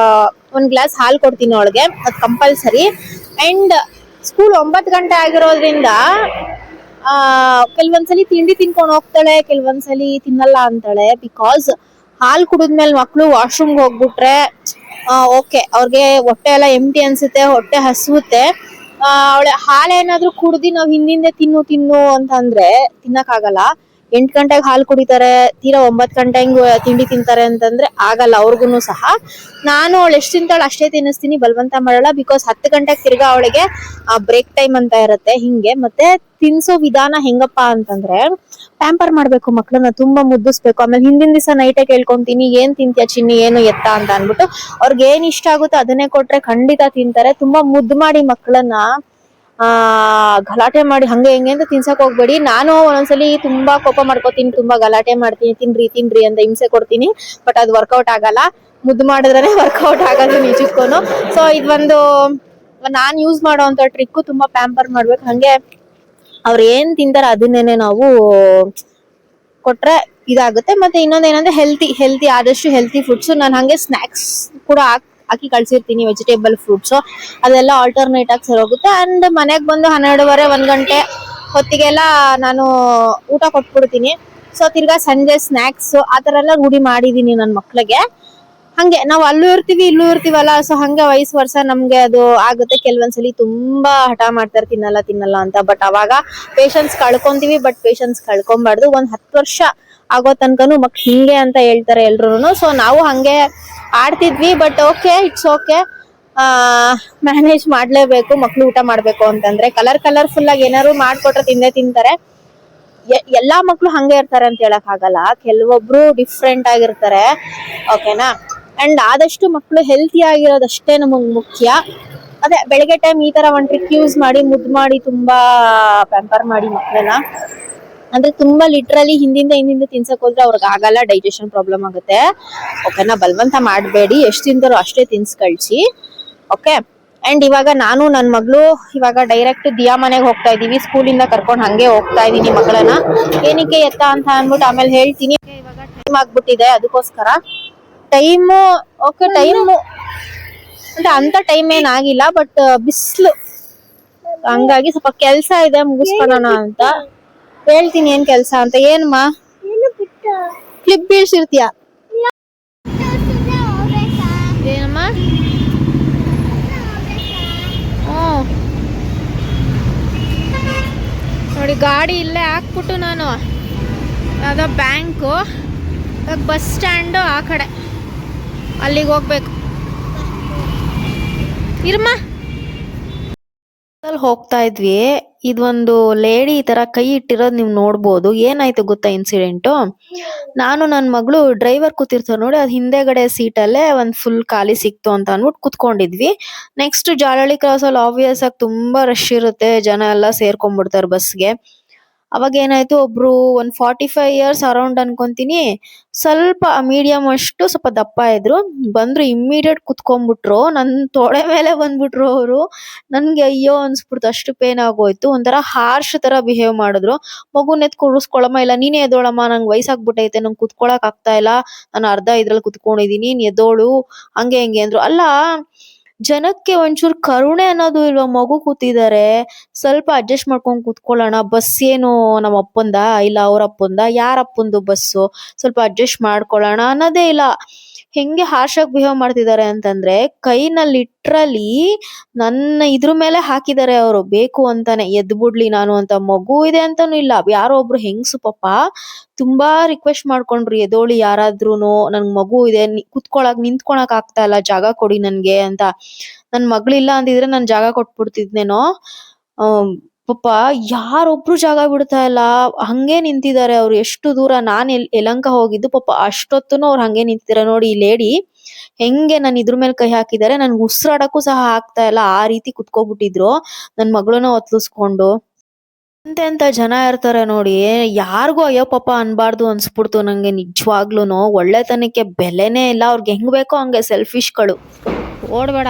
1 ಗ್ಲಾಸ್ ಹಾಲು ಕೊಡ್ತೀನಿ ಅವಳಿಗೆ, ಅದು ಕಂಪಲ್ಸರಿ. ಅಂಡ್ ಸ್ಕೂಲ್ 9 ಗಂಟೆ ಆಗಿರೋದ್ರಿಂದ ಕೆಲವೊಂದ್ಸಲಿ ತಿಂಡಿ ತಿನ್ಕೊಂಡು ಹೋಗ್ತಾಳೆ, ಕೆಲವೊಂದ್ಸಲಿ ತಿನ್ನಲ್ಲ ಅಂತಾಳೆ. ಬಿಕಾಸ್ ಹಾಲು ಕುಡಿದ್ಮೇಲೆ ಮಕ್ಳು ವಾಶ್ರೂಮ್ಗೆ ಹೋಗ್ಬಿಟ್ರೆ ಓಕೆ, ಅವ್ರಿಗೆ ಹೊಟ್ಟೆ ಎಲ್ಲ ಎಂಟಿ ಅನ್ಸುತ್ತೆ, ಹೊಟ್ಟೆ ಹಸುತ್ತೆ. ಅವಳೆ ಹಾಲೇನಾದ್ರೂ ಕುಡ್ದಿ ನಾವ್ ಹಿಂದಿಂದೆ ತಿನ್ನು ಅಂತಂದ್ರೆ ತಿನ್ನಕ್ಕಾಗಲ್ಲ. 8 ಗಂಟೆಗೆ ಹಾಲು ಕುಡಿತಾರೆ, ತೀರಾ 9 ಗಂಟೆಗೆ ತಿಂಡಿ ತಿಂತಾರೆ ಅಂತಂದ್ರೆ ಆಗಲ್ಲ ಅವ್ರಿಗೂ ಸಹ. ನಾನು ಅವಳು ಎಷ್ಟು ತಿಂತಾಳೆ ಅಷ್ಟೇ ತಿನ್ನಿಸ್ತೀನಿ, ಬಲವಂತ ಮಾಡಲ್ಲ. ಬಿಕಾಸ್ 10 ಗಂಟೆಗೆ ತಿರ್ಗಾ ಅವಳಿಗೆ ಬ್ರೇಕ್ ಟೈಮ್ ಅಂತ ಇರುತ್ತೆ. ಹಿಂಗೆ ಮತ್ತೆ ತಿನ್ಸೋ ವಿಧಾನ ಹೆಂಗಪ್ಪ ಅಂತಂದ್ರೆ, ಪ್ಯಾಂಪರ್ ಮಾಡ್ಬೇಕು ಮಕ್ಳನ್ನ, ತುಂಬಾ ಮುದ್ದಿಸ್ಬೇಕು. ಆಮೇಲೆ ಹಿಂದಿನ ದಿವಸ ನೈಟೇ ಕೇಳ್ಕೊಂತೀನಿ, ಏನ್ ತಿಂತ್ಯಾ ಚಿನ್ನಿ, ಏನು ಎತ್ತ ಅಂತ ಅನ್ಬಿಟ್ಟು. ಅವ್ರಿಗೆ ಏನ್ ಇಷ್ಟ ಆಗುತ್ತೋ ಅದನ್ನೇ ಕೊಟ್ರೆ ಖಂಡಿತ ತಿಂತಾರೆ. ತುಂಬಾ ಮುದ್ದು ಮಾಡಿ ಮಕ್ಳನ್ನ ಗಲಾಟೆ ಮಾಡಿ ಹಂಗೆ ಹೆಂಗೆ ಅಂತ ತಿನ್ಸಕ್ ಹೋಗ್ಬೇಡಿ. ನಾನು ಒಂದೊಂದ್ಸಲಿ ತುಂಬಾ ಕೋಪ ಮಾಡ್ಕೋತೀನಿ, ತುಂಬಾ ಗಲಾಟೆ ಮಾಡ್ತೀನಿ, ತಿನ್ರಿ ಅಂತ ಹಿಂಸೆ ಕೊಡ್ತೀನಿ. ಬಟ್ ಅದು ವರ್ಕೌಟ್ ಆಗಲ್ಲ. ಮುದ್ದು ಮಾಡಿದ್ರೆ ವರ್ಕೌಟ್ ಆಗೋದು ನಿಜಕ್ಕೂನು. ಸೊ ಇದೊಂದು ನಾನ್ ಯೂಸ್ ಮಾಡೋಂತ ಟ್ರಿಕ್. ತುಂಬಾ ಪ್ಯಾಂಪರ್ ಮಾಡ್ಬೇಕು. ಹಂಗೆ ಅವ್ರ ಏನ್ ತಿಂತಾರ ಅದನ್ನೇನೆ ನಾವು ಕೊಟ್ರೆ ಇದಾಗುತ್ತೆ. ಮತ್ತೆ ಇನ್ನೊಂದೇನಂದ್ರೆ ಹೆಲ್ತಿ ಆದಷ್ಟು ಹೆಲ್ತಿ ಫುಡ್ಸ್. ನಾನು ಹಂಗೆ ಸ್ನಾಕ್ಸ್ ಕೂಡ ಹಾಕಿ ಕಳ್ಸಿರ್ತೀನಿ, ವೆಜಿಟೇಬಲ್ ಫ್ರೂಟ್ಸ್, ಅದೆಲ್ಲ ಆಲ್ಟರ್ನೇಟ್ ಆಗಿ ಸರೋಗುತ್ತೆ. ಅಂಡ್ ಮನೆಗ್ ಬಂದು 12:30 1 ಗಂಟೆ ಹೊತ್ತಿಗೆಲ್ಲ ನಾನು ಊಟ ಕೊಟ್ಬಿಡ್ತೀನಿ. ಸೊ ತಿರ್ಗಾ ಸಂಜೆ ಸ್ನಾಕ್ಸ್ ಆತರ ಎಲ್ಲ ರೂಢಿ ಮಾಡಿದೀನಿ ನನ್ ಮಕ್ಳಿಗೆ. ಹಂಗೆ ನಾವು ಅಲ್ಲೂ ಇರ್ತೀವಿ ಇಲ್ಲೂ ಇರ್ತೀವಲ್ಲ, ಸೊ ಹಂಗೆ ವಯಸ್ ವರ್ಷ ನಮ್ಗೆ ಅದು ಆಗುತ್ತೆ. ಕೆಲವೊಂದ್ಸಲಿ ತುಂಬಾ ಹಠ ಮಾಡ್ತಾರೆ, ತಿನ್ನಲ್ಲ ಅಂತ. ಬಟ್ ಅವಾಗ ಪೇಶನ್ಸ್ ಕಳ್ಕೊಂತೀವಿ. ಬಟ್ ಪೇಶನ್ಸ್ ಕಳ್ಕೊಂಬಾರ್ದು. 10 ವರ್ಷ ಆಗೋ ತನಕನು ಮಕ್ಳು ಹಿಂಗೆ ಅಂತ ಹೇಳ್ತಾರೆ ಎಲ್ರು. ಸೊ ನಾವು ಹಂಗೆ ಆಡ್ತಿದ್ವಿ. But okay, it's okay, manage ಮಾಡ್ಲೇಬೇಕು. ಮಕ್ಳು ಊಟ ಮಾಡ್ಬೇಕು ಅಂತಂದ್ರೆ ಕಲರ್ಫುಲ್ ಆಗಿ ಏನಾದ್ರು ಮಾಡ್ಕೊಟ್ರೆ ತಿಂತಾರೆ. ಎಲ್ಲಾ ಮಕ್ಳು ಹಂಗೆ ಇರ್ತಾರೆ ಅಂತ ಹೇಳಕ್ ಆಗಲ್ಲ, ಕೆಲವೊಬ್ರು ಡಿಫ್ರೆಂಟ್ ಆಗಿರ್ತಾರೆ. ಓಕೆನಾ. ಅಂಡ್ ಆದಷ್ಟು ಮಕ್ಳು ಹೆಲ್ತಿ ಆಗಿರೋದಷ್ಟೇ ನಮಗ್ ಮುಖ್ಯ. ಅದೇ ಬೆಳಗ್ಗೆ ಟೈಮ್ ಈ ತರ ಒಂದ್ ಟ್ರಿಕ್ ಯೂಸ್ ಮಾಡಿ, ಮುದ್ದು ಮಾಡಿ, ತುಂಬಾ ಪ್ಯಾಂಪರ್ ಮಾಡಿ ಮಕ್ಳನ್ನ. ಅಂದ್ರೆ ತುಂಬಾ ಲಿಟ್ರಲಿ ಹಿಂದಿಂದ ತಿನ್ಸಕ್ ಹೋದ್ರೆ ಅವ್ರಿಗೆ ಆಗಲ್ಲ, ಡೈಜೆಷನ್ ಪ್ರಾಬ್ಲಮ್ ಆಗುತ್ತೆ. ಓಕೆನಾ. ಬಲವಂತ ಮಾಡ್ಬೇಡಿ, ಎಷ್ಟು ತಿಂತಾರೋ ಅಷ್ಟೇ ತಿನ್ಸ್ ಕಳ್ಸಿ. ಓಕೆ. ಅಂಡ್ ಇವಾಗ ನಾನು ನನ್ ಮಗಳು ಇವಾಗ ಡೈರೆಕ್ಟ್ ದಿಯಾ ಮನೆಗೆ ಹೋಗ್ತಾ ಇದೀವಿ. ಸ್ಕೂಲಿಂದ ಕರ್ಕೊಂಡ್ ಹಂಗೆ ಹೋಗ್ತಾ ಇದೀನಿ ಮಗಳನ್ನ. ಏನಕ್ಕೆ ಎತ್ತ ಅಂತ ಅನ್ಬಿಟ್ಟು ಆಮೇಲೆ ಹೇಳ್ತೀನಿ. ಇವಾಗ ಟೈಮ್ ಆಗ್ಬಿಟ್ಟಿದೆ, ಅದಕ್ಕೋಸ್ಕರ ಟೈಮ್ ಅಂದ್ರೆ ಅಂತ ಟೈಮ್ ಏನಾಗಿಲ್ಲ, ಬಟ್ ಬಿಸಿಲು ಹಂಗಾಗಿ ಸ್ವಲ್ಪ ಕೆಲ್ಸ ಇದೆ ಮುಗಿಸ್ಕೊಳ್ಳೋಣ ಅಂತ. ಹೇಳ್ತೀನಿ ಏನ್ ಕೆಲ್ಸ ಅಂತ. ಏನಮ್ಮ ಕ್ಲಿಪ್ ಬೀಳ್ಸಿರ್ತೀಯ? ಏನಮ್ಮ? ಹ್ಮ್ ನೋಡಿ, ಗಾಡಿ ಇಲ್ಲೇ ಹಾಕ್ಬಿಟ್ಟು ನಾನು ಯಾವುದೋ ಬ್ಯಾಂಕು, ಬಸ್ ಸ್ಟ್ಯಾಂಡು ಆ ಕಡೆ ಅಲ್ಲಿಗೆ ಹೋಗ್ಬೇಕು. ಇರ್ಮ ಹೋಗ್ತಾ ಇದ್ವಿ. ಇದೊಂದು ಲೇಡಿ ಈ ತರ ಕೈ ಇಟ್ಟಿರೋದು ನೀವು ನೋಡ್ಬೋದು. ಏನಾಯ್ತು ಗೊತ್ತಾ ಇನ್ಸಿಡೆಂಟು? ನಾನು ನನ್ನ ಮಗಳು ಡ್ರೈವರ್ ಕೂತಿರ್ತಾರೆ ನೋಡಿ, ಅದ್ ಹಿಂದೆಗಡೆ ಸೀಟಲ್ಲೇ ಒಂದ್ ಫುಲ್ ಖಾಲಿ ಸಿಕ್ತು ಅಂತ ಅನ್ಬಿಟ್ಟು ಕುತ್ಕೊಂಡಿದ್ವಿ. ನೆಕ್ಸ್ಟ್ ಜಾಲಹಳ್ಳಿ ಕ್ರಾಸ್ ಅಲ್ಲಿ ಆಬ್ವಿಯಸ್ ಆಗಿ ತುಂಬಾ ರಶ್ ಇರುತ್ತೆ, ಜನ ಎಲ್ಲ ಸೇರ್ಕೊಂಡ್ಬಿಡ್ತಾರೆ ಬಸ್ಗೆ. ಅವಾಗ ಏನಾಯ್ತು, ಒಬ್ರು 145 ಇಯರ್ಸ್ ಅರೌಂಡ್ ಅನ್ಕೊಂತೀನಿ, ಸ್ವಲ್ಪ ಮೀಡಿಯಂ ಅಷ್ಟು ಸ್ವಲ್ಪ ದಪ್ಪ ಇದ್ರು, ಬಂದ್ರು ಇಮ್ಮಿಡಿಯೇಟ್ ಕುತ್ಕೊಂಡ್ಬಿಟ್ರು. ನನ್ ತೊಡೆ ಮೇಲೆ ಬಂದ್ಬಿಟ್ರು ಅವರು. ನನ್ಗೆ ಅಯ್ಯೋ ಅನ್ಸ್ಬಿಡ್ತು, ಅಷ್ಟು ಪೇನ್ ಆಗೋಯ್ತು. ಒಂಥರ ಹಾರ್ಶ್ ತರ ಬಿಹೇವ್ ಮಾಡಿದ್ರು. ಮಗುನ ಎತ್ ಕುಡಿಸ್ಕೊಳಮ್ಮ, ಇಲ್ಲ ನೀನೇ ಎದೋಳಮ್ಮ, ನಂಗೆ ವಯಸ್ಸಾಗ್ಬಿಟ್ಟೈತೆ, ನಂಗೆ ಕುತ್ಕೊಳಕ್ ಆಗ್ತಾ ಇಲ್ಲ, ನಾನು ಅರ್ಧ ಇದ್ರಲ್ಲಿ ಕುತ್ಕೊಂಡಿದೀನಿ, ನೀನ್ ಎದೋಳು, ಹಂಗೆ ಹಿಂಗೆ ಅಂದ್ರು. ಅಲ್ಲ, ಜನಕ್ಕೆ ಒಂಚೂರು ಕರುಣೆ ಅನ್ನೋದು ಇಲ್ವಾ? ಮಗು ಕೂತಿದ್ದಾರೆ, ಸ್ವಲ್ಪ ಅಡ್ಜಸ್ಟ್ ಮಾಡ್ಕೊಂಡ್ ಕೂತ್ಕೊಳ್ಳೋಣ. ಬಸ್ ಏನು ನಮ್ಮ ಅಪ್ಪಂದ ಇಲ್ಲ ಅವ್ರ ಅಪ್ಪಂದ? ಯಾರ ಅಪ್ಪಂದು ಬಸ್ಸು? ಸ್ವಲ್ಪ ಅಡ್ಜಸ್ಟ್ ಮಾಡ್ಕೊಳ್ಳೋಣ ಅನ್ನೋದೇ ಇಲ್ಲ. ಹೆಂಗೆ ಹಾರ್ಷಾಗಿ ಬಿಹೇವ್ ಮಾಡ್ತಿದ್ದಾರೆ ಅಂತಂದ್ರೆ, ಕೈನ ಲಿಟ್ರಲಿ ನನ್ನ ಇದ್ರ ಮೇಲೆ ಹಾಕಿದ್ದಾರೆ ಅವರು, ಬೇಕು ಅಂತಾನೆ ಎದ್ ಬಿಡ್ಲಿ ನಾನು ಅಂತ. ಮಗು ಇದೆ ಅಂತಾನು ಇಲ್ಲ, ಯಾರೋ ಒಬ್ರು ಹೆಂಗ್ಸು ಪಾಪ ತುಂಬಾ ರಿಕ್ವೆಸ್ಟ್ ಮಾಡ್ಕೊಂಡ್ರು, ಎದೋಳಿ ಯಾರಾದ್ರೂನು, ನನ್ಗ್ ಮಗು ಇದೆ, ನಿಂತ್ಕೊಳಕ್ ಆಗ್ತಾ ಇಲ್ಲ, ಜಾಗ ಕೊಡಿ ನನ್ಗೆ ಅಂತ. ನನ್ ಮಗಳಿಲ್ಲ ಅಂದಿದ್ರೆ ನಾನ್ ಜಾಗ ಕೊಟ್ಬಿಡ್ತಿದ್ನೇನೋ. ಪಾಪ ಯಾರೊಬ್ರು ಜಾಗ ಬಿಡ್ತಾ ಇಲ್ಲ, ಹಂಗೆ ನಿಂತಿದ್ದಾರೆ ಅವ್ರು. ಎಷ್ಟು ದೂರ, ನಾನ್ ಯಲಹಂಕ ಹೋಗಿದ್ದು ಪಾಪ, ಅಷ್ಟೊತ್ತುನು ಅವ್ರು ಹಂಗೆ ನಿಂತಿದ್ದಾರೆ ನೋಡಿ. ಈ ಲೇಡಿ ಹೆಂಗೆ ನನ್ ಇದ್ರ ಮೇಲೆ ಕೈ ಹಾಕಿದ್ದಾರೆ, ನನ್ಗೆ ಉಸಿರಾಡಕ್ಕೂ ಸಹ ಆಗ್ತಾ ಇಲ್ಲ, ಆ ರೀತಿ ಕುತ್ಕೋಬಿಟ್ಟಿದ್ರು ನನ್ ಮಗಳನ್ನ ಒತ್ಲಿಸ್ಕೊಂಡು. ಎಂತೆಂತ ಜನ ಇರ್ತಾರೆ ನೋಡಿ, ಯಾರಿಗೂ ಅಯ್ಯೋ ಪಾಪ ಅನ್ಬಾರ್ದು ಅನ್ಸ್ಬಿಡ್ತು ನಂಗೆ ನಿಜವಾಗ್ಲೂನು. ಒಳ್ಳೆತನಕ್ಕೆ ಬೆಲೆನೇ ಇಲ್ಲ, ಅವ್ರಿಗೆ ಹೆಂಗ್ ಬೇಕೋ ಹಂಗೆ ಸೆಲ್ಫಿಶ್ಗಳು. ಓಡ್ಬೇಡ.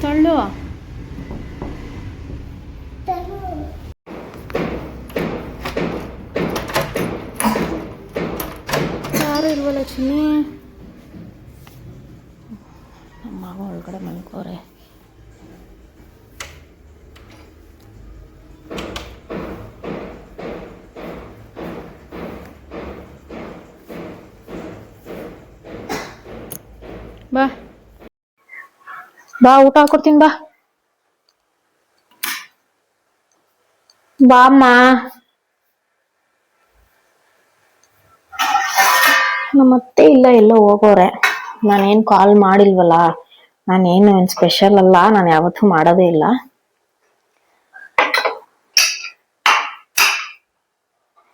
ತಳ್ಳು. ಯಾರು ಇಲ್ವಲ್ಲ ಚಿನ್ನಿ. ನಮ್ಮ ಮಗ ಒಳಗಡೆ ಮಲ್ಕೋರೆ. ಬಾ ಬಾ, ಊಟ ಹಾಕೊಡ್ತೀನಿ ಬಾ. ಬಾಮ್ಮ. ನಮ್ಮತ್ತೆ ಇಲ್ಲ, ಎಲ್ಲೋ ಹೋಗೋರೆ. ನಾನೇನ್ ಕಾಲ್ ಮಾಡಿಲ್ವಲ್ಲ, ನಾನೇನು ಸ್ಪೆಷಲ್ ಅಲ್ಲ, ನಾನು ಯಾವತ್ತೂ ಮಾಡೋದೇ ಇಲ್ಲ.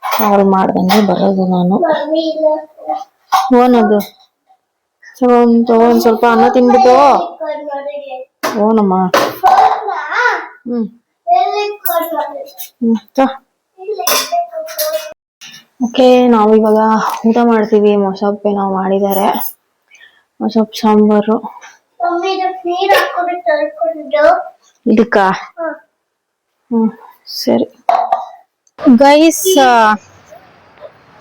ಕಾಲ್ ಮಾಡ್ದಂಗೆ ಬರೋದು ನಾನು. ಓನದು ತಗೊಂಡ್ ಸ್ವಲ್ಪ ಅನ್ನ ತಿನ್ಬಿಟ್ಟು ಓನಮ್ಮ. ಓಕೆ, ನಾವಿವಾಗ ಊಟ ಮಾಡ್ತೀವಿ. ಮೊಸಪ್ಪೆ ನಾವು ಮಾಡಿದ್ದಾರೆ, ಮೊಸಪ್ ಸಾಂಬಾರು. ಇದಕ್ಕ ಸರಿ. ಗೈಸ್,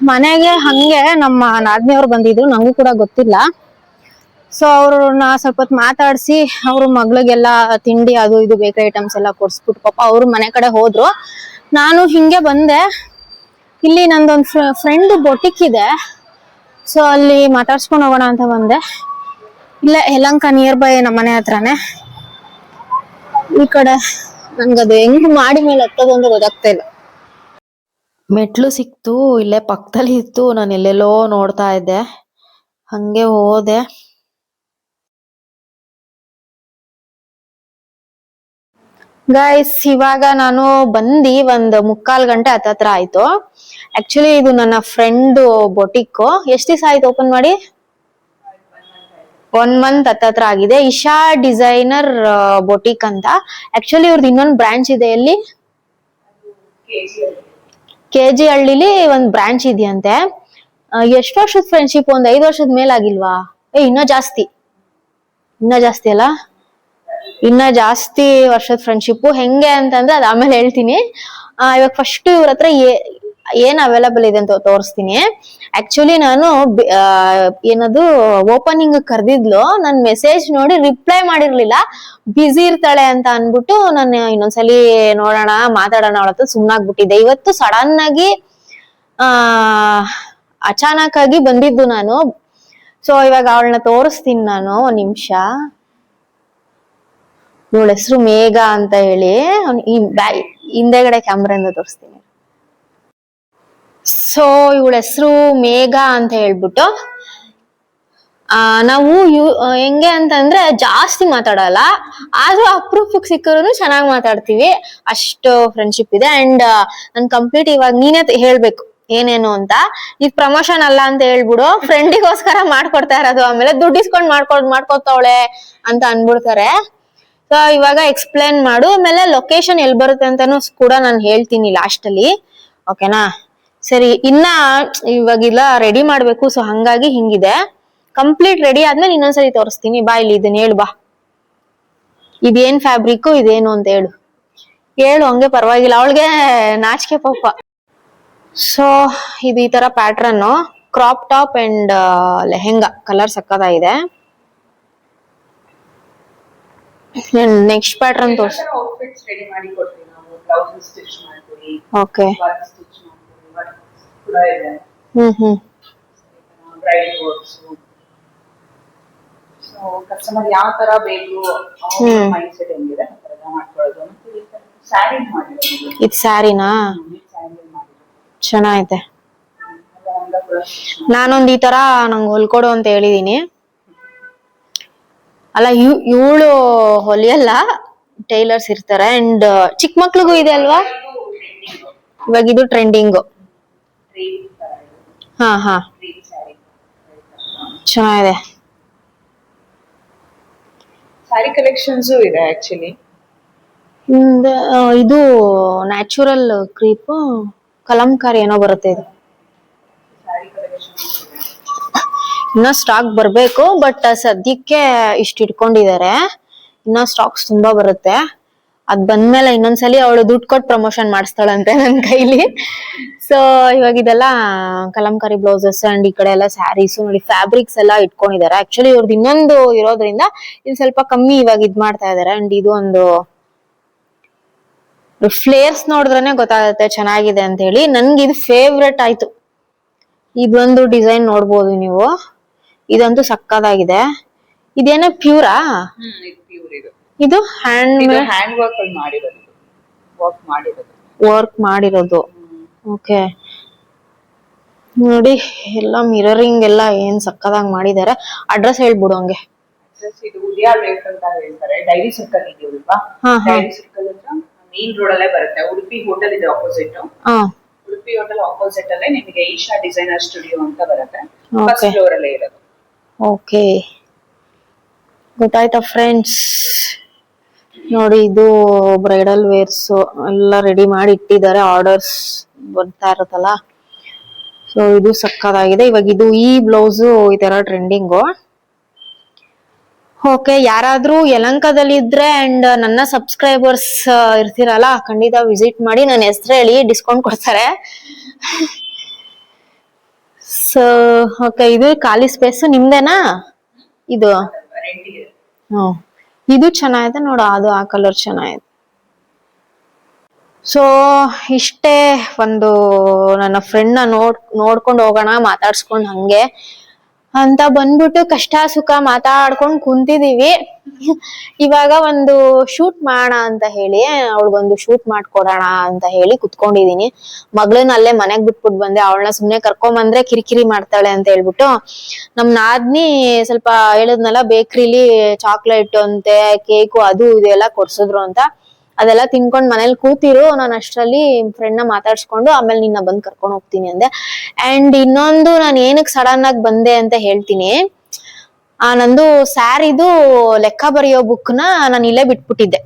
ಮನೆಗೆ ಹಂಗೆ ನಮ್ಮ ನಾದ್ನಿಯವ್ರು ಬಂದಿದ್ರು, ನಂಗೂ ಕೂಡ ಗೊತ್ತಿಲ್ಲ. ಸೊ ಅವ್ರನ್ನ ಸ್ವಲ್ಪ ಹೊತ್ತು ಮಾತಾಡ್ಸಿ, ಅವ್ರ ಮಗಳಿಗೆಲ್ಲ ತಿಂಡಿ ಅದು ಇದು ಬೇಕರಿ ಐಟಮ್ಸ್ ಎಲ್ಲ ಕೊಡ್ಸ್ಬಿಟ್ಟು ಪಾಪ ಅವ್ರು ಮನೆ ಕಡೆ ಹೋದ್ರು. ನಾನು ಹಿಂಗೆ ಬಂದೆ. ಇಲ್ಲಿ ನಂದೊಂದು ಫ್ರೆಂಡ್ ಬೊಟಿಕ್ ಇದೆ, ಸೊ ಅಲ್ಲಿ ಮಾತಾಡ್ಸ್ಕೊಂಡು ಹೋಗೋಣ ಅಂತ ಬಂದೆ. ಇಲ್ಲೇ ಯಲಹಂಕ ನಿಯರ್ ಬೈ ನಮ್ಮ ಮನೆ ಹತ್ರನೇ. ಈ ಕಡೆ ನನ್ಗದು ಹೆಂಗ್ ಮಾಡಿ ಮೇಲೆ ಹತ್ತೋದು ಅಂತ ಗೊತ್ತಾಗ್ತಾ ಇಲ್ಲ. ಮೆಟ್ಲು ಸಿಕ್ತು, ಇಲ್ಲೇ ಪಕ್ಕದಲ್ಲಿ ಇತ್ತು, ನಾನು ಎಲ್ಲೆಲ್ಲೋ ನೋಡ್ತಾ ಇದ್ದೆ, ಹಂಗೆ ಹೋದೆ. ಗೈಸ್, ಇವಾಗ ನಾನು ಬಂದಿ 1.25 ಗಂಟೆ ಹತ್ತತ್ರ ಆಯ್ತು. ಆಕ್ಚುಲಿ ಇದು ನನ್ನ ಫ್ರೆಂಡ್ ಬೊಟಿಕ್. ಎಷ್ಟ್ ದಿವಸ ಆಯ್ತು ಓಪನ್ ಮಾಡಿ? 1 ಮಂತ್ ಹತ್ತತ್ರ ಆಗಿದೆ. ಇಶಾ ಡಿಸೈನರ್ ಬೊಟಿಕ್ ಅಂತ. ಆಕ್ಚುಲಿ ಇವ್ರದ್ದು ಇನ್ನೊಂದು ಬ್ರಾಂಚ್ ಇದೆ. ಎಲ್ಲಿ? KG ಹಳ್ಳಿಲಿ ಒಂದು ಬ್ರಾಂಚ್ ಇದೆಯಂತೆ. ಎಷ್ಟು ವರ್ಷದ ಫ್ರೆಂಡ್ಶಿಪ್? ಒಂದ್ 5 ವರ್ಷದ ಮೇಲಾಗಿಲ್ವಾ? ಇನ್ನ ಜಾಸ್ತಿ ಅಲ್ಲ, ಇನ್ನ ಜಾಸ್ತಿ ವರ್ಷದ ಫ್ರೆಂಡ್ಶಿಪ್. ಹೆಂಗೆ ಅಂತಂದ್ರೆ ಅದ್ ಆಮೇಲೆ ಹೇಳ್ತೀನಿ. ಇವಾಗ ಫಸ್ಟ್ ಇವ್ರ ಹತ್ರ ಏನ್ ಅವೈಲಬಲ್ ಇದೆ ಅಂತ ತೋರಿಸ್ತೀನಿ. ಆಕ್ಚುಲಿ ನಾನು ಏನದು ಓಪನಿಂಗ್ ಕರ್ದಿದ್ಲು, ನನ್ ಮೆಸೇಜ್ ನೋಡಿ ರಿಪ್ಲೈ ಮಾಡಿರ್ಲಿಲ್ಲ, ಬ್ಯುಸಿ ಇರ್ತಾಳೆ ಅಂತ ಅನ್ಬಿಟ್ಟು ನಾನು ಇನ್ನೊಂದ್ಸಲಿ ನೋಡೋಣ ಮಾತಾಡೋಣ ಅವಳ ಹತ್ರ ಸುಮ್ನಾಗ್ಬಿಟ್ಟಿದ್ದೆ. ಇವತ್ತು ಸಡನ್ ಆಗಿ ಅಚಾನಕ್ ಆಗಿ ಬಂದಿದ್ದು ನಾನು. ಸೊ ಇವಾಗ ಅವಳನ್ನ ತೋರಿಸ್ತೀನಿ ನಾನು, ಒಂದ್ ನಿಮಿಷ. ಇವಳ ಹೆಸರು ಮೇಘ ಅಂತ ಹೇಳಿ, ಹಿಂದೆಗಡೆ ಕ್ಯಾಮ್ರಾಯಿಂದ ತೋರಿಸ್ತೀನಿ. ಸೊ ಇವಳ ಹೆಸರು ಮೇಘ ಅಂತ ಹೇಳ್ಬಿಟ್ಟು, ನಾವು ಹೆಂಗೆ ಅಂತಂದ್ರೆ ಜಾಸ್ತಿ ಮಾತಾಡಲ್ಲ, ಆದ್ರೂ ಅಪ್ರೂಪಕ್ಕೆ ಸಿಕ್ಕರೂ ಚೆನ್ನಾಗಿ ಮಾತಾಡ್ತೀವಿ, ಅಷ್ಟು ಫ್ರೆಂಡ್ಶಿಪ್ ಇದೆ. ಅಂಡ್ ನನ್ ಕಂಪ್ಲೀಟ್ ಇವಾಗ ನೀನೇ ಹೇಳ್ಬೇಕು ಏನೇನು ಅಂತ. ಇದು ಪ್ರಮೋಷನ್ ಅಲ್ಲ ಅಂತ ಹೇಳ್ಬಿಡು, ಫ್ರೆಂಡಿಗೋಸ್ಕರ ಮಾಡ್ಕೊಡ್ತಾ ಇರೋದು, ಆಮೇಲೆ ದುಡ್ಡು ಇಸ್ಕೊಂಡ್ ಮಾಡ್ಕೋತಾವಳೆ ಅಂತ ಅನ್ಬಿಡ್ತಾರೆ. ಸೊ ಇವಾಗ ಎಕ್ಸ್ಪ್ಲೇನ್ ಮಾಡು, ಆಮೇಲೆ ಲೊಕೇಶನ್ ಎಲ್ಲಿ ಬರುತ್ತೆ ಅಂತಾನು ಕೂಡ ನಾನು ಹೇಳ್ತೀನಿ ಲಾಸ್ಟ್ ಅಲ್ಲಿ, ಓಕೆನಾ? ಸರಿ, ಇವಾಗಿಲ್ಲ ರೆಡಿ ಮಾಡ್ಬೇಕು, ಸೊ ಹಂಗಾಗಿ ಹಿಂಗಿದೆ. ಕಂಪ್ಲೀಟ್ ರೆಡಿ ಆದ್ಮೇಲೆ ಇನ್ನೊಂದ್ಸರಿ ತೋರಿಸ್ತೀನಿ. ಬಾ, ಇಲ್ಲಿ ಇದನ್ನ ಹೇಳು, ಬಾ, ಇದೇನ್ ಫ್ಯಾಬ್ರಿಕ್, ಇದೇನು ಅಂತ ಹೇಳು ಹಂಗೆ, ಪರವಾಗಿಲ್ಲ, ಅವಳಿಗೆ ನಾಚಿಕೆ ಪಾಪ. ಸೊ ಇದು ಈ ತರ pattern, crop top and lehenga, colour ಸಕ್ಕತ್ತಾಗಿದೆ. ನೆಕ್ಸ್ಟ್ ಪ್ಯಾಟ್ರನ್ ತೋರಿಸಿ. ಓಕೆ. ಕಸ್ಟಮರ್ ಯಾವ ತರ ಬೇಕು, ಮೈಂಡ್ ಸೆಟ್ ಹೆಂಗಿದೆ ಮಾಡ್ಕೊಳ್ಳೋದು. ಇದು ಸ್ಯಾರಿನಾ? ಚೆನ್ನಾಗೈತೆ. ನಾನೊಂದ್ ಈ ತರ ನಂಗೆ ಹೊಲ್ಕೊಡು ಅಂತ ಹೇಳಿದೀನಿ. ಅಲ್ಲ, ಇವಳು ಹೊಲಿಯಲ್ಲ, ಟೈಲರ್ಸ್ ಇರ್ತಾರೆ. ಅಂಡ್ ಚಿಕ್ಕ ಮಕ್ಳಿಗೂ ಇದೆ ಅಲ್ವಾ ಇವಾಗ, ಇದು ಟ್ರೆಂಡಿಂಗು. ಹಾ ಚೆನ್ನಾಗಿದೆ. ಸ್ಯಾರಿ ಕಲೆಕ್ಷನ್ಸ್ ಇದೆ ಆಕ್ಚುಲಿ. ಇದು ನ್ಯಾಚುರಲ್ ಕ್ರೀಪ್ ಕಲಂಕಾರಿ ಏನೋ ಬರುತ್ತೆ ಇದು. ಇನ್ನ ಸ್ಟಾಕ್ ಬರ್ಬೇಕು, ಬಟ್ ಸದ್ಯಕ್ಕೆ ಇಷ್ಟ ಇಟ್ಕೊಂಡಿದ್ದಾರೆ. ಇನ್ನ ಸ್ಟಾಕ್ಸ್ ತುಂಬಾ ಬರುತ್ತೆ. ಅದ್ ಬಂದ್ಮೇಲೆ ಇನ್ನೊಂದ್ಸಲಿ ಅವಳು ದುಡ್ಡು ಕೊಟ್ಟು ಪ್ರಮೋಷನ್ ಮಾಡಿಸ್ತಾಳಂತೆ ನನ್ ಕೈಲಿ. ಸೊ ಇವಾಗ ಇದೆಲ್ಲ ಕಲಂಕಾರಿ ಬ್ಲೌಸಸ್ ಅಂಡ್ ಈ ಕಡೆ ಎಲ್ಲ ಸ್ಯಾರೀಸ್ ನೋಡಿ, ಫ್ಯಾಬ್ರಿಕ್ಸ್ ಎಲ್ಲ ಇಟ್ಕೊಂಡಿದ್ದಾರೆ. ಆಕ್ಚುಲಿ ಇವ್ರದ್ದು ಇನ್ನೊಂದು ಇರೋದ್ರಿಂದ ಇದು ಸ್ವಲ್ಪ ಕಮ್ಮಿ ಇವಾಗ ಇದ್ ಮಾಡ್ತಾ ಇದಾರೆ. ಅಂಡ್ ಇದು ಒಂದು ಫ್ಲೇರ್ಸ್ ನೋಡಿದ್ರೇನೆ ಗೊತ್ತಾಗುತ್ತೆ ಚೆನ್ನಾಗಿದೆ ಅಂತ ಹೇಳಿ. ನನ್ಗೆ ಇದು ಫೇವ್ರೆಟ್ ಆಯ್ತು. ಇದೊಂದು ಡಿಸೈನ್ ನೋಡ್ಬೋದು ನೀವು, ಇದಂತೂ ಸಕ್ಕದಾಗಿದೆ. ಇದೇನೋ ಪ್ಯೂರಾ? ಇದು ಹ್ಯಾಂಡ್ ವರ್ಕ್ ಮಾಡಿರೋದು. ಓಕೆ, ನೋಡಿ ಎಲ್ಲ ಮಿರರಿಂಗ್ ಎಲ್ಲ ಏನ್ ಸಕ್ಕದಾಗಿ ಮಾಡಿದ್ದಾರೆ. ಅಡ್ರೆಸ್ ಹೇಳ್ಬಿಡು ಹಂಗೆ. ಇದು ಉದಿಯಾರ್ ವೇಸ್ ಅಂತ ಹೇಳ್ತಾರೆ, ಡೈರಿ ಸರ್ಕಲ್ ಇದೆಯಲ್ವಾ, ಡೈರಿ ಸರ್ಕಲ್ ಅಂತ ಮೇನ್ ರೋಡ್ ಅಲ್ಲೇ ಬರುತ್ತೆ. ಉಡುಪಿ ಹೋಟೆಲ್ ಇದೆ ಆಪೋಸಿಟ್. ಉಡುಪಿ ಹೋಟೆಲ್ ಆಪೋಸಿಟ್ ಅಲ್ಲೇ ನಿಮಗೆ ಈಶಾ ಡಿಸೈನರ್ ಸ್ಟುಡಿಯೋ ಅಂತ ಬರುತ್ತೆ, ಫಸ್ಟ್ ಫ್ಲೋರ್ ಅಲ್ಲೇ ಇರೋದು. ಓಕೆ, ಗೊತ್ತಾಯ್ತಾ ಫ್ರೆಂಡ್ಸ್? ನೋಡಿ, ಇದು ಬ್ರೈಡಲ್ ವೇರ್ಸ್ ಎಲ್ಲ ರೆಡಿ ಮಾಡಿ ಇಟ್ಟಿದ್ದಾರೆ, ಆರ್ಡರ್ಸ್ ಬರ್ತಾ ಇರುತ್ತಲ್ಲ. ಸೊ ಇದು ಸಕ್ಕದಾಗಿದೆ. ಇವಾಗ ಈ ಬ್ಲೌಸು ಈ ತರ ಟ್ರೆಂಡಿಂಗು. ಓಕೆ, ಯಾರಾದ್ರೂ ಯಲಹಂಕದಲ್ಲಿ ಇದ್ರೆ ಅಂಡ್ ನನ್ನ ಸಬ್ಸ್ಕ್ರೈಬರ್ಸ್ ಇರ್ತಿರಲ್ಲ, ಖಂಡಿತ ವಿಸಿಟ್ ಮಾಡಿ, ನನ್ನ ಹೆಸರು ಹೇಳಿ, ಡಿಸ್ಕೌಂಟ್ ಕೊಡ್ತಾರೆ. ಸೊ ಓಕೆ, ಇದು ಖಾಲಿ ಸ್ಪೇಸ್ ನಿಮ್ದೇನಾ ಇದು? ಇದು ಚೆನ್ನಾಗಿದೆ ನೋಡು, ಅದು ಆ ಕಲರ್ ಚೆನ್ನಾಗಿದೆ. ಸೊ ಇಷ್ಟೇ, ಒಂದು ನನ್ನ ಫ್ರೆಂಡ್ ನ ನೋಡ್ಕೊಂಡು ಹೋಗೋಣ, ಮಾತಾಡ್ಸ್ಕೊಂಡ್ ಹಂಗೆ ಅಂತ ಬಂದ್ಬಿಟ್ಟು ಕಷ್ಟ ಸುಖ ಮಾತಾಡ್ಕೊಂಡ್ ಕುಂತಿದೀವಿ. ಇವಾಗ ಒಂದು ಶೂಟ್ ಮಾಡೋಣ ಅಂತ ಹೇಳಿ, ಅವಳಿಗೊಂದು ಶೂಟ್ ಮಾಡ್ಕೊಡೋಣ ಅಂತ ಹೇಳಿ ಕುತ್ಕೊಂಡಿದೀನಿ. ಮಗಳನ್ನ ಅಲ್ಲೇ ಮನೆಗ್ ಬಿಟ್ಬಿಟ್ಟು ಬಂದೆ, ಅವಳನ್ನ ಸುಮ್ನೆ ಕರ್ಕೊಂಬಂದ್ರೆ ಕಿರಿಕಿರಿ ಮಾಡ್ತಾಳೆ ಅಂತ ಹೇಳ್ಬಿಟ್ಟು. ನಮ್ ನಾದ್ನಿ ಸ್ವಲ್ಪ ಹೇಳಿದ್ನಲ್ಲ, ಬೇಕ್ರಿಲಿ ಚಾಕ್ಲೇಟ್ ಅಂತೆ, ಕೇಕು ಅದು ಇದೆಲ್ಲ ಕೊಡ್ಸಿದ್ರು ಅಂತ, ಅದೆಲ್ಲ ತಿನ್ಕೊಂಡ್ ಮನೇಲಿ ಕೂತಿರು, ನಾನು ಅಷ್ಟರಲ್ಲಿ ಫ್ರೆಂಡ್ ನ ಮಾತಾಡ್ಸ್ಕೊಂಡು ಆಮೇಲೆ ನಿನ್ನ ಬಂದ್ ಕರ್ಕೊಂಡ್ ಹೋಗ್ತೀನಿ ಅಂದೆ. ಅಂಡ್ ಇನ್ನೊಂದು ನಾನು ಏನಕ್ಕೆ ಸಡನ್ ಆಗಿ ಬಂದೆ ಅಂತ ಹೇಳ್ತೀನಿ. ನಂದು ಸ್ಯಾರಿದು ಲೆಕ್ಕ ಬರೆಯೋ ಬುಕ್ ನ ನಾನು ಇಲ್ಲೇ ಬಿಟ್ಬಿಟ್ಟಿದ್ದೆ.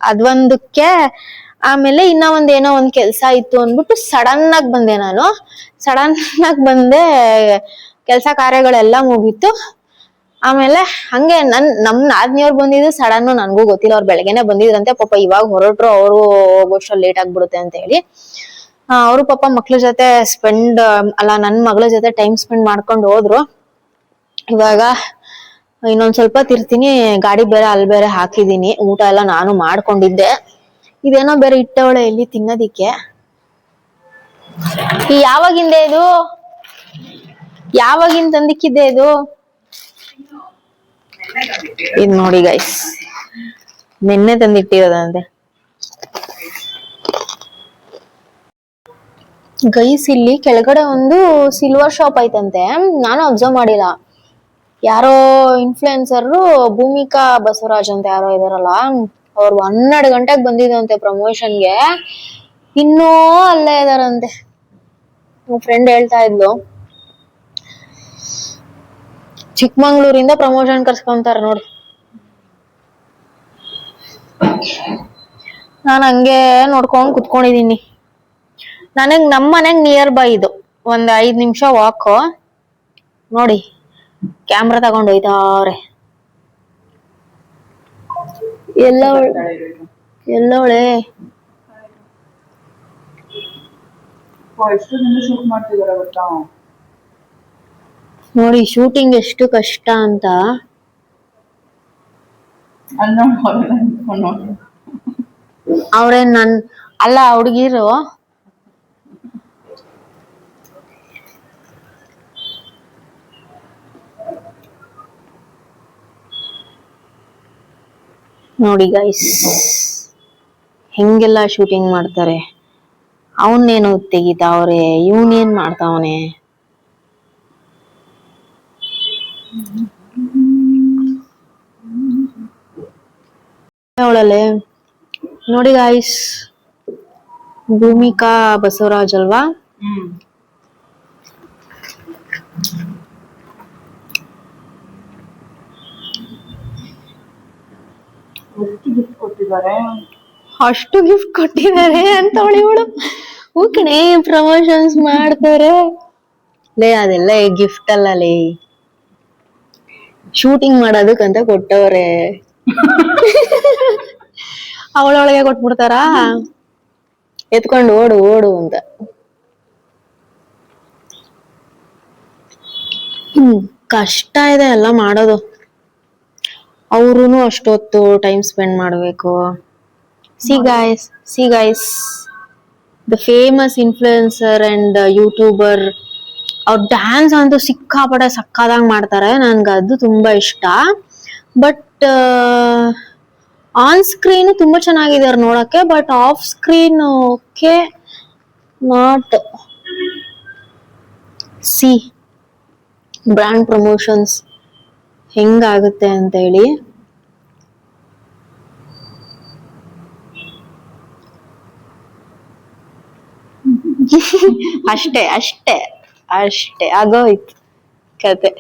ಅದೊಂದಕ್ಕೆ ಆಮೇಲೆ ಇನ್ನ ಏನೋ ಒಂದ್ ಕೆಲ್ಸ ಇತ್ತು ಅಂದ್ಬಿಟ್ಟು ಸಡನ್ ಆಗಿ ಬಂದೆ ನಾನು. ಸಡನ್ ಆಗಿ ಬಂದೆ, ಕೆಲ್ಸ ಕಾರ್ಯಗಳೆಲ್ಲ ಮುಗೀತು. ಆಮೇಲೆ ಹಂಗೆ ನಮ್ ನಾದ್ನಿಯವ್ರು ಬಂದಿದ್ದು ಸಡನ್, ನನ್ಗೂ ಗೊತ್ತಿಲ್ಲ, ಅವ್ರು ಬೆಳಗ್ಗೆನೆ ಬಂದಿದ್ರಂತೆ. ಪಾಪ ಇವಾಗ ಹೊರಟ್ರು, ಅವರು ಹೋಗೋಷ್ಟ್ರಲ್ಲಿ ಲೇಟ್ ಆಗ್ಬಿಡುತ್ತೆ ಅಂತ ಹೇಳಿ. ಅವರು ಪಾಪ ಮಕ್ಳ ಜೊತೆ ನನ್ ಮಗಳ ಜೊತೆ ಟೈಮ್ ಸ್ಪೆಂಡ್ ಮಾಡ್ಕೊಂಡು ಹೋದ್ರು. ಇವಾಗ ಇನ್ನೊಂದ್ ಸ್ವಲ್ಪ ತಿರ್ತೀನಿ, ಗಾಡಿ ಬೇರೆ ಅಲ್ಲಿ ಬೇರೆ ಹಾಕಿದೀನಿ. ಊಟ ಎಲ್ಲ ನಾನು ಮಾಡ್ಕೊಂಡಿದ್ದೆ. ಇದೇನೋ ಬೇರೆ ಇಟ್ಟವಳೆ ಇಲ್ಲಿ ತಿನ್ನೋದಿಕ್ಕೆ. ಯಾವಾಗಿಂದ ಇದು? ಯಾವಾಗಿಂದ ತಂದಿಕ್ಕಿದ್ದೆ ಇದು? ಇದ್ ನೋಡಿ ಗೈಸ್, ನಿನ್ನೆ ತಂದಿಟ್ಟಿರೋದಂತೆ ಗೈಸ್. ಇಲ್ಲಿ ಕೆಳಗಡೆ ಒಂದು ಸಿಲ್ವರ್ ಶಾಪ್ ಐತಂತೆ, ನಾನು ಅಬ್ಸರ್ವ್ ಮಾಡಿಲ್ಲ. ಯಾರೋ ಇನ್ಫ್ಲುಯೆನ್ಸರ್ ಭೂಮಿಕಾ ಬಸವರಾಜ್ ಅಂತ ಯಾರೋ ಇದಾರಲ್ಲ, ಅವ್ರು 12 ಗಂಟೆಗೆ ಬಂದಿದಂತೆ ಪ್ರಮೋಷನ್ಗೆ. ಇನ್ನೂ ಅಲ್ಲೇ ಇದಾರಂತೆ. ಫ್ರೆಂಡ್ ಹೇಳ್ತಾ ಇದ್ಲು, ಚಿಕ್ಕಮಂಗ್ಳೂರಿಂದ ಪ್ರಮೋಷನ್ ಕರ್ಸ್ಕೊಂತಾರ ನೋಡಿ. ನಾನ್ ಹಂಗೆ ನೋಡ್ಕೊಂಡ್ ಕುತ್ಕೊಂಡಿದೀನಿ. ನನಗ್ ನಮ್ ಮನೆಗ್ ನಿಯರ್ ಬೈ ಇದು, ಒಂದ್ 5 ನಿಮಿಷ ವಾಕ್. ನೋಡಿ ಕ್ಯಾಮ್ರಾ ತಗೊಂಡ್ ಹೋಯ್ತಾವ್ರೆ. ಎಲ್ಲವಳೆ ಎಷ್ಟು ದಿನ ಶೂಟ್ ಮಾಡ್ತಿದಾರೆ ಗೊತ್ತಾ? ನೋಡಿ ಶೂಟಿಂಗ್ ಎಷ್ಟು ಕಷ್ಟ ಅಂತ. ಅವ್ರೇನ್ ಅಲ್ಲ ಹುಡುಗಿರು. ನೋಡಿ ಗೈಸ್ ಹೆಂಗೆಲ್ಲ ಶೂಟಿಂಗ್ ಮಾಡ್ತಾರೆ. ಅವನ್ನೇನು ತೆಗಿತಾವ್ರೆ, ಇವನೇನ್ ಮಾಡ್ತಾವನೆ. ಅವಳಲ್ಲೇ ನೋಡಿ ಗೈಸ್, ಭೂಮಿಕಾ ಬಸವರಾಜ್ ಅಲ್ವಾ? ಅಷ್ಟು ಗಿಫ್ಟ್ ಕೊಟ್ಟಿದ್ದಾರೆ ಅಂತ ಇವಳು. ಕಣೆ ಪ್ರಮೋಷನ್ಸ್ ಮಾಡ್ತಾರೆ ಲೇ, ಅದೆಲ್ಲ ಗಿಫ್ಟ್ ಅಲ್ಲ ಲೇ, ಶೂಟಿಂಗ್ ಮಾಡೋದಕ್ಕಂತ ಕೊಟ್ಟವ್ರೆ. ಅವಳೊಳಗೆ ಕೊಟ್ಬಿಡ್ತಾರ, ಎತ್ಕೊಂಡು ಓಡು ಓಡು ಅಂತ. ಕಷ್ಟ ಇದೆ ಎಲ್ಲ ಮಾಡೋದು. ಅವ್ರುನು ಅಷ್ಟೊತ್ತು ಟೈಮ್ ಸ್ಪೆಂಡ್ ಮಾಡ್ಬೇಕು. C guys, the famous influencer and YouTuber, ಅವ್ರ ಡ್ಯಾನ್ಸ್ ಅಂತೂ ಸಿಕ್ಕಾಪಟ್ಟೆ ಸಕ್ಕದಾಗ್ ಮಾಡ್ತಾರೆ. ನನ್ಗೆ ಅದು ತುಂಬಾ ಇಷ್ಟ. ಬಟ್ ಆನ್ ಸ್ಕ್ರೀನ್ ತುಂಬಾ ಚೆನ್ನಾಗಿದ್ದಾರೆ ನೋಡಕ್ಕೆ, but off screen okay not. See brand promotions ಹೆಂಗಾಗುತ್ತೆ ಅಂತ ಹೇಳಿ. ಅಷ್ಟೇ ಅಷ್ಟೇ ಅಷ್ಟೇ ಆಗೋಯ್ತು ಕತೆ.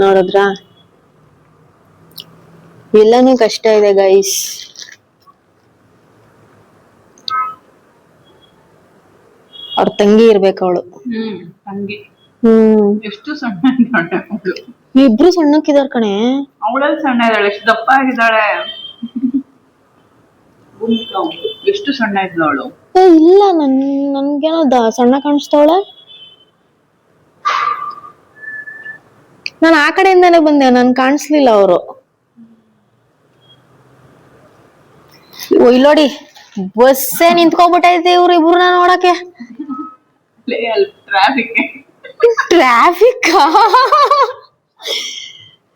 ನೋಡಿದ್ರಾ, ಎಲ್ಲಾನು ಕಷ್ಟ ಇದೆ ಗೈಸ್. ಅವ್ರ ತಂಗಿ ಇರ್ಬೇಕು ಅವಳು. ತಂಗಿ ಎಷ್ಟು ಸಣ್ಣ ಇದ್ದಾಳೆ, ಇಬ್ರು ಸಣ್ಣಕ್ಕಿದಾರ ಕಣೆ. ಅವಳಲ್ಲಿ ಸಣ್ಣ ಇದ್ದಾಳೆ, ಎಷ್ಟು ದಪ್ಪ ಆಗಿದ್ದಾಳೆ. ಎಷ್ಟು ಸಣ್ಣ ಇದ್ಲು ಅವಳು. ಇಲ್ಲ ನನ್ಗೇನೋ ಸಣ್ಣ ಕಾಣಿಸ್ತವಳೆ. ನಾನು ಆ ಕಡೆಯಿಂದಾನೆ ಬಂದೆ, ನನ್ ಕಾಣಿಸ್ಲಿಲ್ಲ ಅವರು. ಇಲ್ಲೋಡಿ ಬಸ್ಸೇ ನಿಂತ್ಕೊಂಡ್ಬಿಟ್ಟೈತೆ ಇವ್ರು ಇಬ್ರನ್ನ ನೋಡಕ್ಕೆ. ಟ್ರಾಫಿಕ್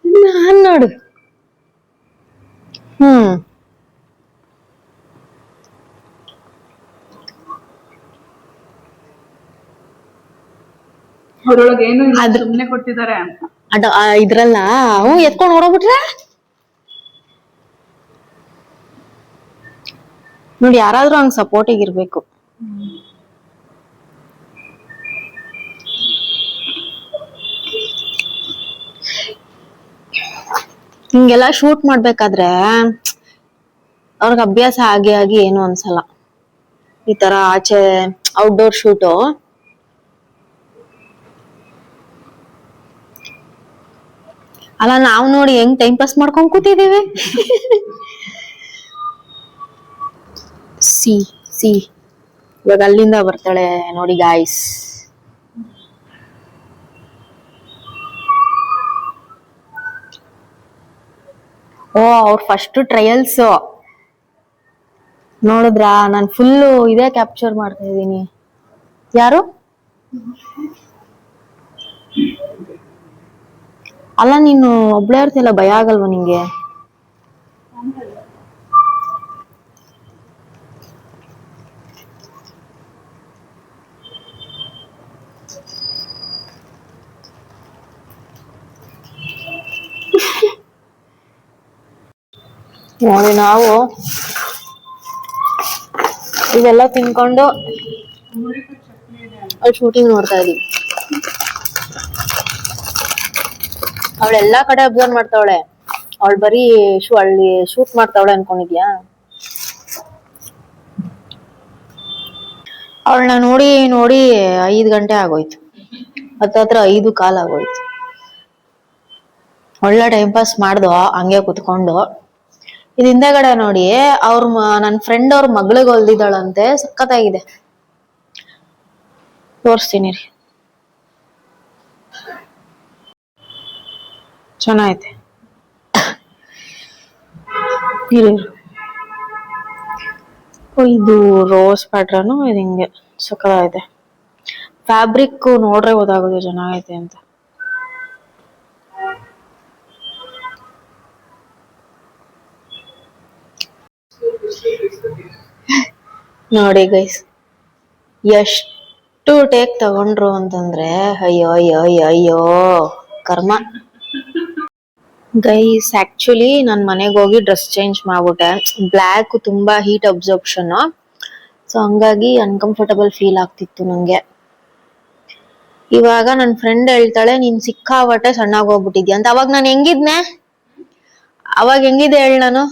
ನಾನ್ ನೋಡು. ಅವ್ರೊಳಗೆ ಏನು ಸುಮ್ನೆ ಕೊಟ್ಟಿದ್ದಾರೆ ಅಂತ ಇದ್ರಲ್ಲ ಎತ್ಕೊಂಡ್ ನೋಡೋಗ್ಬಿಟ್ರೆ ನೋಡಿ. ಯಾರಾದ್ರೂ ಹಂಗ್ ಸಪೋರ್ಟಿಗೆ ಇರ್ಬೇಕು. ಹಿಂಗೆಲ್ಲ ಶೂಟ್ ಮಾಡ್ಬೇಕಾದ್ರೆ ಅವ್ರಿಗೆ ಅಭ್ಯಾಸ ಆಗಿ ಆಗಿ ಏನು ಅನ್ಸಲ್ಲ. ಈ ತರ ಆಚೆ ಔಟ್ಡೋರ್ ಶೂಟು ಅಲ್ಲ, ನಾವ್ ನೋಡಿ ಹೆಂಗ್ ಟೈಮ್ ಪಾಸ್ ಮಾಡ್ಕೊಂಡ್ ಕೂತಿದೀವಿ. ಸಿ ಸಿ ಇವಾಗ ಅಲ್ಲಿಂದ ಬರ್ತಾಳೆ ನೋಡಿ ಗಾಯ್ಸ್. ಓ, ಅವ್ರ ಫಸ್ಟ್ ಟ್ರಯಲ್ಸ್ ನೋಡಿದ್ರಾ? ನಾನ್ ಫುಲ್ಲು ಇದೇ ಕ್ಯಾಪ್ಚರ್ ಮಾಡ್ತಾ ಇದೀನಿ. ಯಾರು? ಅಲ್ಲ, ನೀನು ಒಬ್ಳೇ ಇರ್ತಿಲ್ಲ, ಭಯ ಆಗಲ್ವಾ ನಿಂಗೆ? ನೋಡಿ, ನಾವು ಇದೆಲ್ಲ ತಿನ್ಕೊಂಡು ಅಲ್ಲಿ ಶೂಟಿಂಗ್ ನೋಡ್ತಾ ಇದೀವಿ. ಅವಳೆಲ್ಲಾ ಕಡೆ ಅಬ್ಸರ್ವ್ ಮಾಡ್ತಾವಳೆ. ಅವಳು ಬರೀ ಅಲ್ಲಿ ಶೂಟ್ ಮಾಡ್ತಾವಳೆ ಅನ್ಕೊಂಡಿದ್ಯಾ? ಅವಳನ್ನ ನೋಡಿ ನೋಡಿ 5 ಗಂಟೆ ಆಗೋಯ್ತು. ಹತ್ತತ್ರ 5 ಕಾಲ್ ಆಗೋಯ್ತು. ಒಳ್ಳೆ ಟೈಮ್ ಪಾಸ್ ಮಾಡ್ದು ಹಂಗೆ ಕುತ್ಕೊಂಡು. ಇದು ಹಿಂದೆಗಡೆ ನೋಡಿ, ನನ್ ಫ್ರೆಂಡ್ ಅವ್ರ ಮಗಳಿಗೆ ಹೊಲ್ದಿದ್ದಾಳಂತೆ. ಸಖತ್ತಾಗಿದೆ, ತೋರಿಸ್ತೀನಿ ರೀ. ಚೆನ್ನಾಗೈತೆ. ಇದು ರೋಸ್ ಪ್ಯಾಟ್ರನ್, ಇದು ಹಿಂಗೆ ಸಖತ್ತಾಗೈತೆ. ಫ್ಯಾಬ್ರಿಕ್ ನೋಡ್ರೆ ಗೊತ್ತಾಗೋದು ಚೆನ್ನಾಗೈತೆ ಅಂತ. ನೋಡಿ ಗೈಸ್, ಎಷ್ಟು ಟೇಕ್ ತಗೊಂಡ್ರು ಅಂತಂದ್ರೆ ಅಯ್ಯೋ ಅಯ್ಯೋ ಅಯ್ಯೋ ಅಯ್ಯೋ ಕರ್ಮ. ಗೈಸ್, ಆಕ್ಚುಲಿ ನಾನ್ ಮನೆಗೆ ಹೋಗಿ ಡ್ರೆಸ್ ಚೇಂಜ್ ಮಾಡ್ಬಿಟ್ಟೆ. ಬ್ಲ್ಯಾಕ್ ತುಂಬಾ ಹೀಟ್ ಅಬ್ಸರ್ಪ್ಷನ್, ಸೊ ಹಂಗಾಗಿ ಅನ್ಕಂಫರ್ಟಬಲ್ ಫೀಲ್ ಆಗ್ತಿತ್ತು ನಂಗೆ. ಇವಾಗ ನನ್ ಫ್ರೆಂಡ್ ಹೇಳ್ತಾಳೆ, ನೀನ್ ಸಿಕ್ಕಾಪಟ್ಟೆ ಸಣ್ಣಾಗ್ ಹೋಗ್ಬಿಟ್ಟಿದ್ಯಾ ಅಂತ. ಅವಾಗ ನಾನು ಹೆಂಗಿದ್ನೆ? ಅವಾಗ ಹೆಂಗಿದ್ದೆ ಹೇಳ ನಾನು?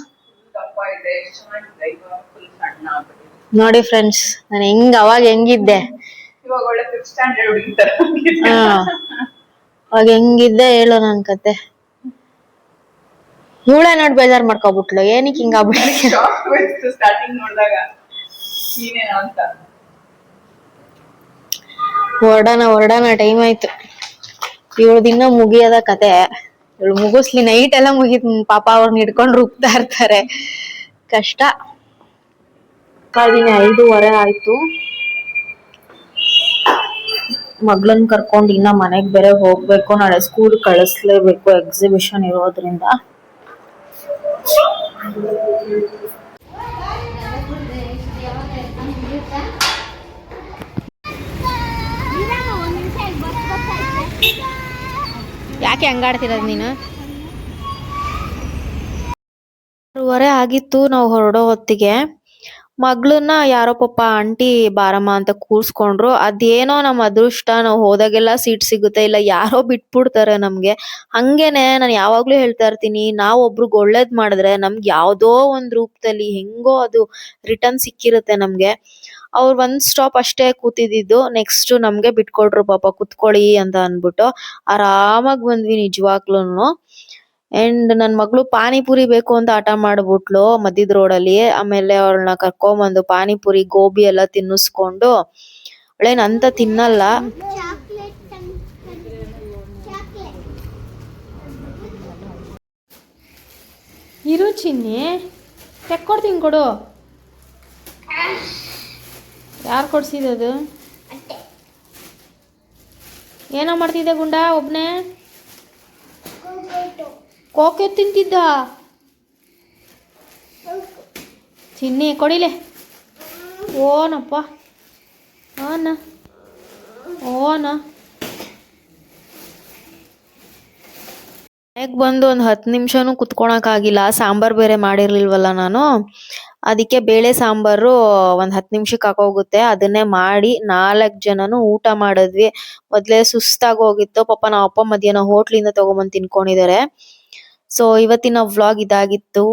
ನೋಡಿ ಫ್ರೆಂಡ್ಸ್, ನಾನು ಅವಾಗ ಹೆಂಗಿದ್ದೆ? ಅವಾಗ ಹೆಂಗಿದ್ದೆ ಹೇಳು ನನ್ ಕತೆ. ಇವಳೆ ನೋಡಿ ಬೇಜಾರ್ ಮಾಡ್ಕೊಬಿಟ್ಲು, ಏನಕ್ಕೆ ಹಿಂಗಾಗ್ಬಿಟ್ಟು. ಸ್ಟಾರ್ಟಿಂಗ್ ನೋಡಿದಾಗ ಹೊರಡೋಣ ಟೈಮ್ ಆಯ್ತು. ಇವಳದಿನ್ನ ಮುಗಿಯದ ಕತೆ. ಇವಳು ಮುಗಿಸ್ಲಿ, ನೈಟ್ ಎಲ್ಲ ಮುಗಿತ್. ಪಾಪ ಅವ್ರನ್ನ ಹಿಡ್ಕೊಂಡು ರುಬ್ತಾ ಇರ್ತಾರೆ, ಕಷ್ಟ. 5:30 ಆಯ್ತು. ಮಗಳನ್ ಕರ್ಕೊಂಡು ಇನ್ನ ಮನೆಗ್ ಬೇರೆ ಹೋಗ್ಬೇಕು. ನಾಳೆ ಸ್ಕೂಲ್ ಕಳಿಸ್ಲೇಬೇಕು, ಎಕ್ಸಿಬಿಷನ್ ಇರೋದ್ರಿಂದ. ಯಾಕೆ ಹಂಗಾಡ್ತಿರೋದು ನೀನು? 6:30 ಆಗಿತ್ತು ನಾವು ಹೊರಡೋ ಹೊತ್ತಿಗೆ. ಮಗಳನ್ನ ಯಾರೋ ಪಾಪ ಆಂಟಿ ಬಾರಮ್ಮ ಅಂತ ಕೂರ್ಸ್ಕೊಂಡ್ರು. ಅದೇನೋ ನಮ್ಮ ಅದೃಷ್ಟ, ನಾವು ಹೋದಾಗೆಲ್ಲ ಸೀಟ್ ಸಿಗುತ್ತೆ, ಇಲ್ಲ ಯಾರೋ ಬಿಟ್ಬಿಡ್ತಾರೆ ನಮ್ಗೆ. ಹಂಗೇನೆ ನಾನು ಯಾವಾಗ್ಲೂ ಹೇಳ್ತಾ ಇರ್ತೀನಿ, ನಾವ್ ಒಬ್ರಿಗೆ ಒಳ್ಳೇದ್ ಮಾಡಿದ್ರೆ ನಮ್ಗೆ ಯಾವ್ದೋ ಒಂದ್ ರೂಪದಲ್ಲಿ ಹೆಂಗೋ ಅದು ರಿಟರ್ನ್ ಸಿಕ್ಕಿರುತ್ತೆ ನಮ್ಗೆ. ಅವ್ರು ಒಂದ್ ಸ್ಟಾಪ್ ಅಷ್ಟೇ ಕೂತಿದ್ದು, ನೆಕ್ಸ್ಟ್ ನಮ್ಗೆ ಬಿಟ್ಕೊಡ್ರು ಪಾಪ, ಕುತ್ಕೊಳ್ಳಿ ಅಂತ ಅನ್ಬಿಟ್ಟು. ಆರಾಮಾಗಿ ಬಂದ್ವಿ ನಿಜವಾಗ್ಲೂನು. ಅಂಡ್ ನನ್ ಮಗಳು ಪಾನಿಪುರಿ ಬೇಕು ಅಂತ ಹಠ ಮಾಡ್ಬಿಟ್ಲು ಮಧ್ಯದ ರೋಡಲ್ಲಿ. ಆಮೇಲೆ ಅವಳನ್ನ ಕರ್ಕೊಂಬಂದು ಪಾನಿಪುರಿ ಗೋಬಿ ಎಲ್ಲ ತಿನ್ನಿಸ್ಕೊಂಡು, ಅವಳೇನಂತ ತಿನ್ನಲ್ಲ. ಇರು ಚಿನ್ನಿ, ತೆಕ್ಕೊಡ್ತೀನಿ ಕೊಡು. ಯಾರು ಕೊಡ್ಸಿದದು? ಏನೋ ಮಾಡ್ತಿದ್ದೆ ಗುಂಡ ಒಬ್ನೇ? ಕೋಕೆ ತಿಂತಿದ್ದ? ಚಿನ್ನಿ ಕೊಡಿಲೆ. ಓನಪ್ಪ, ಓನ ಓನ. ಮನೆಗೆ ಬಂದು ಒಂದು 10 ನಿಮಿಷನೂ ಕುತ್ಕೊಳಕ್ಕಾಗಿಲ್ಲ. ಸಾಂಬಾರ್ ಬೇರೆ ಮಾಡಿರ್ಲಿಲ್ವಲ್ಲ ನಾನು, ಅದಕ್ಕೆ ಬೇಳೆ ಸಾಂಬಾರು ಒಂದು 10 ನಿಮಿಷಕ್ಕೆ ಆಗೋಗುತ್ತೆ. ಅದನ್ನೇ ಮಾಡಿ 4 ಜನನು ಊಟ ಮಾಡಿದ್ವಿ. ಮೊದಲೇ ಸುಸ್ತಾಗಿ ಹೋಗಿತ್ತು ಪಾಪ. ನಮ್ಮ ಅಪ್ಪ ಮಧ್ಯಾಹ್ನ ಹೋಟ್ಲಿಂದ ತಗೊಂಬಂದು ತಿನ್ಕೊಂಡಿದ್ದಾರೆ. ಸೊ ಇವತ್ತಿನ ವ್ಲಾಗ್ ಇದಾಗಿತ್ತು.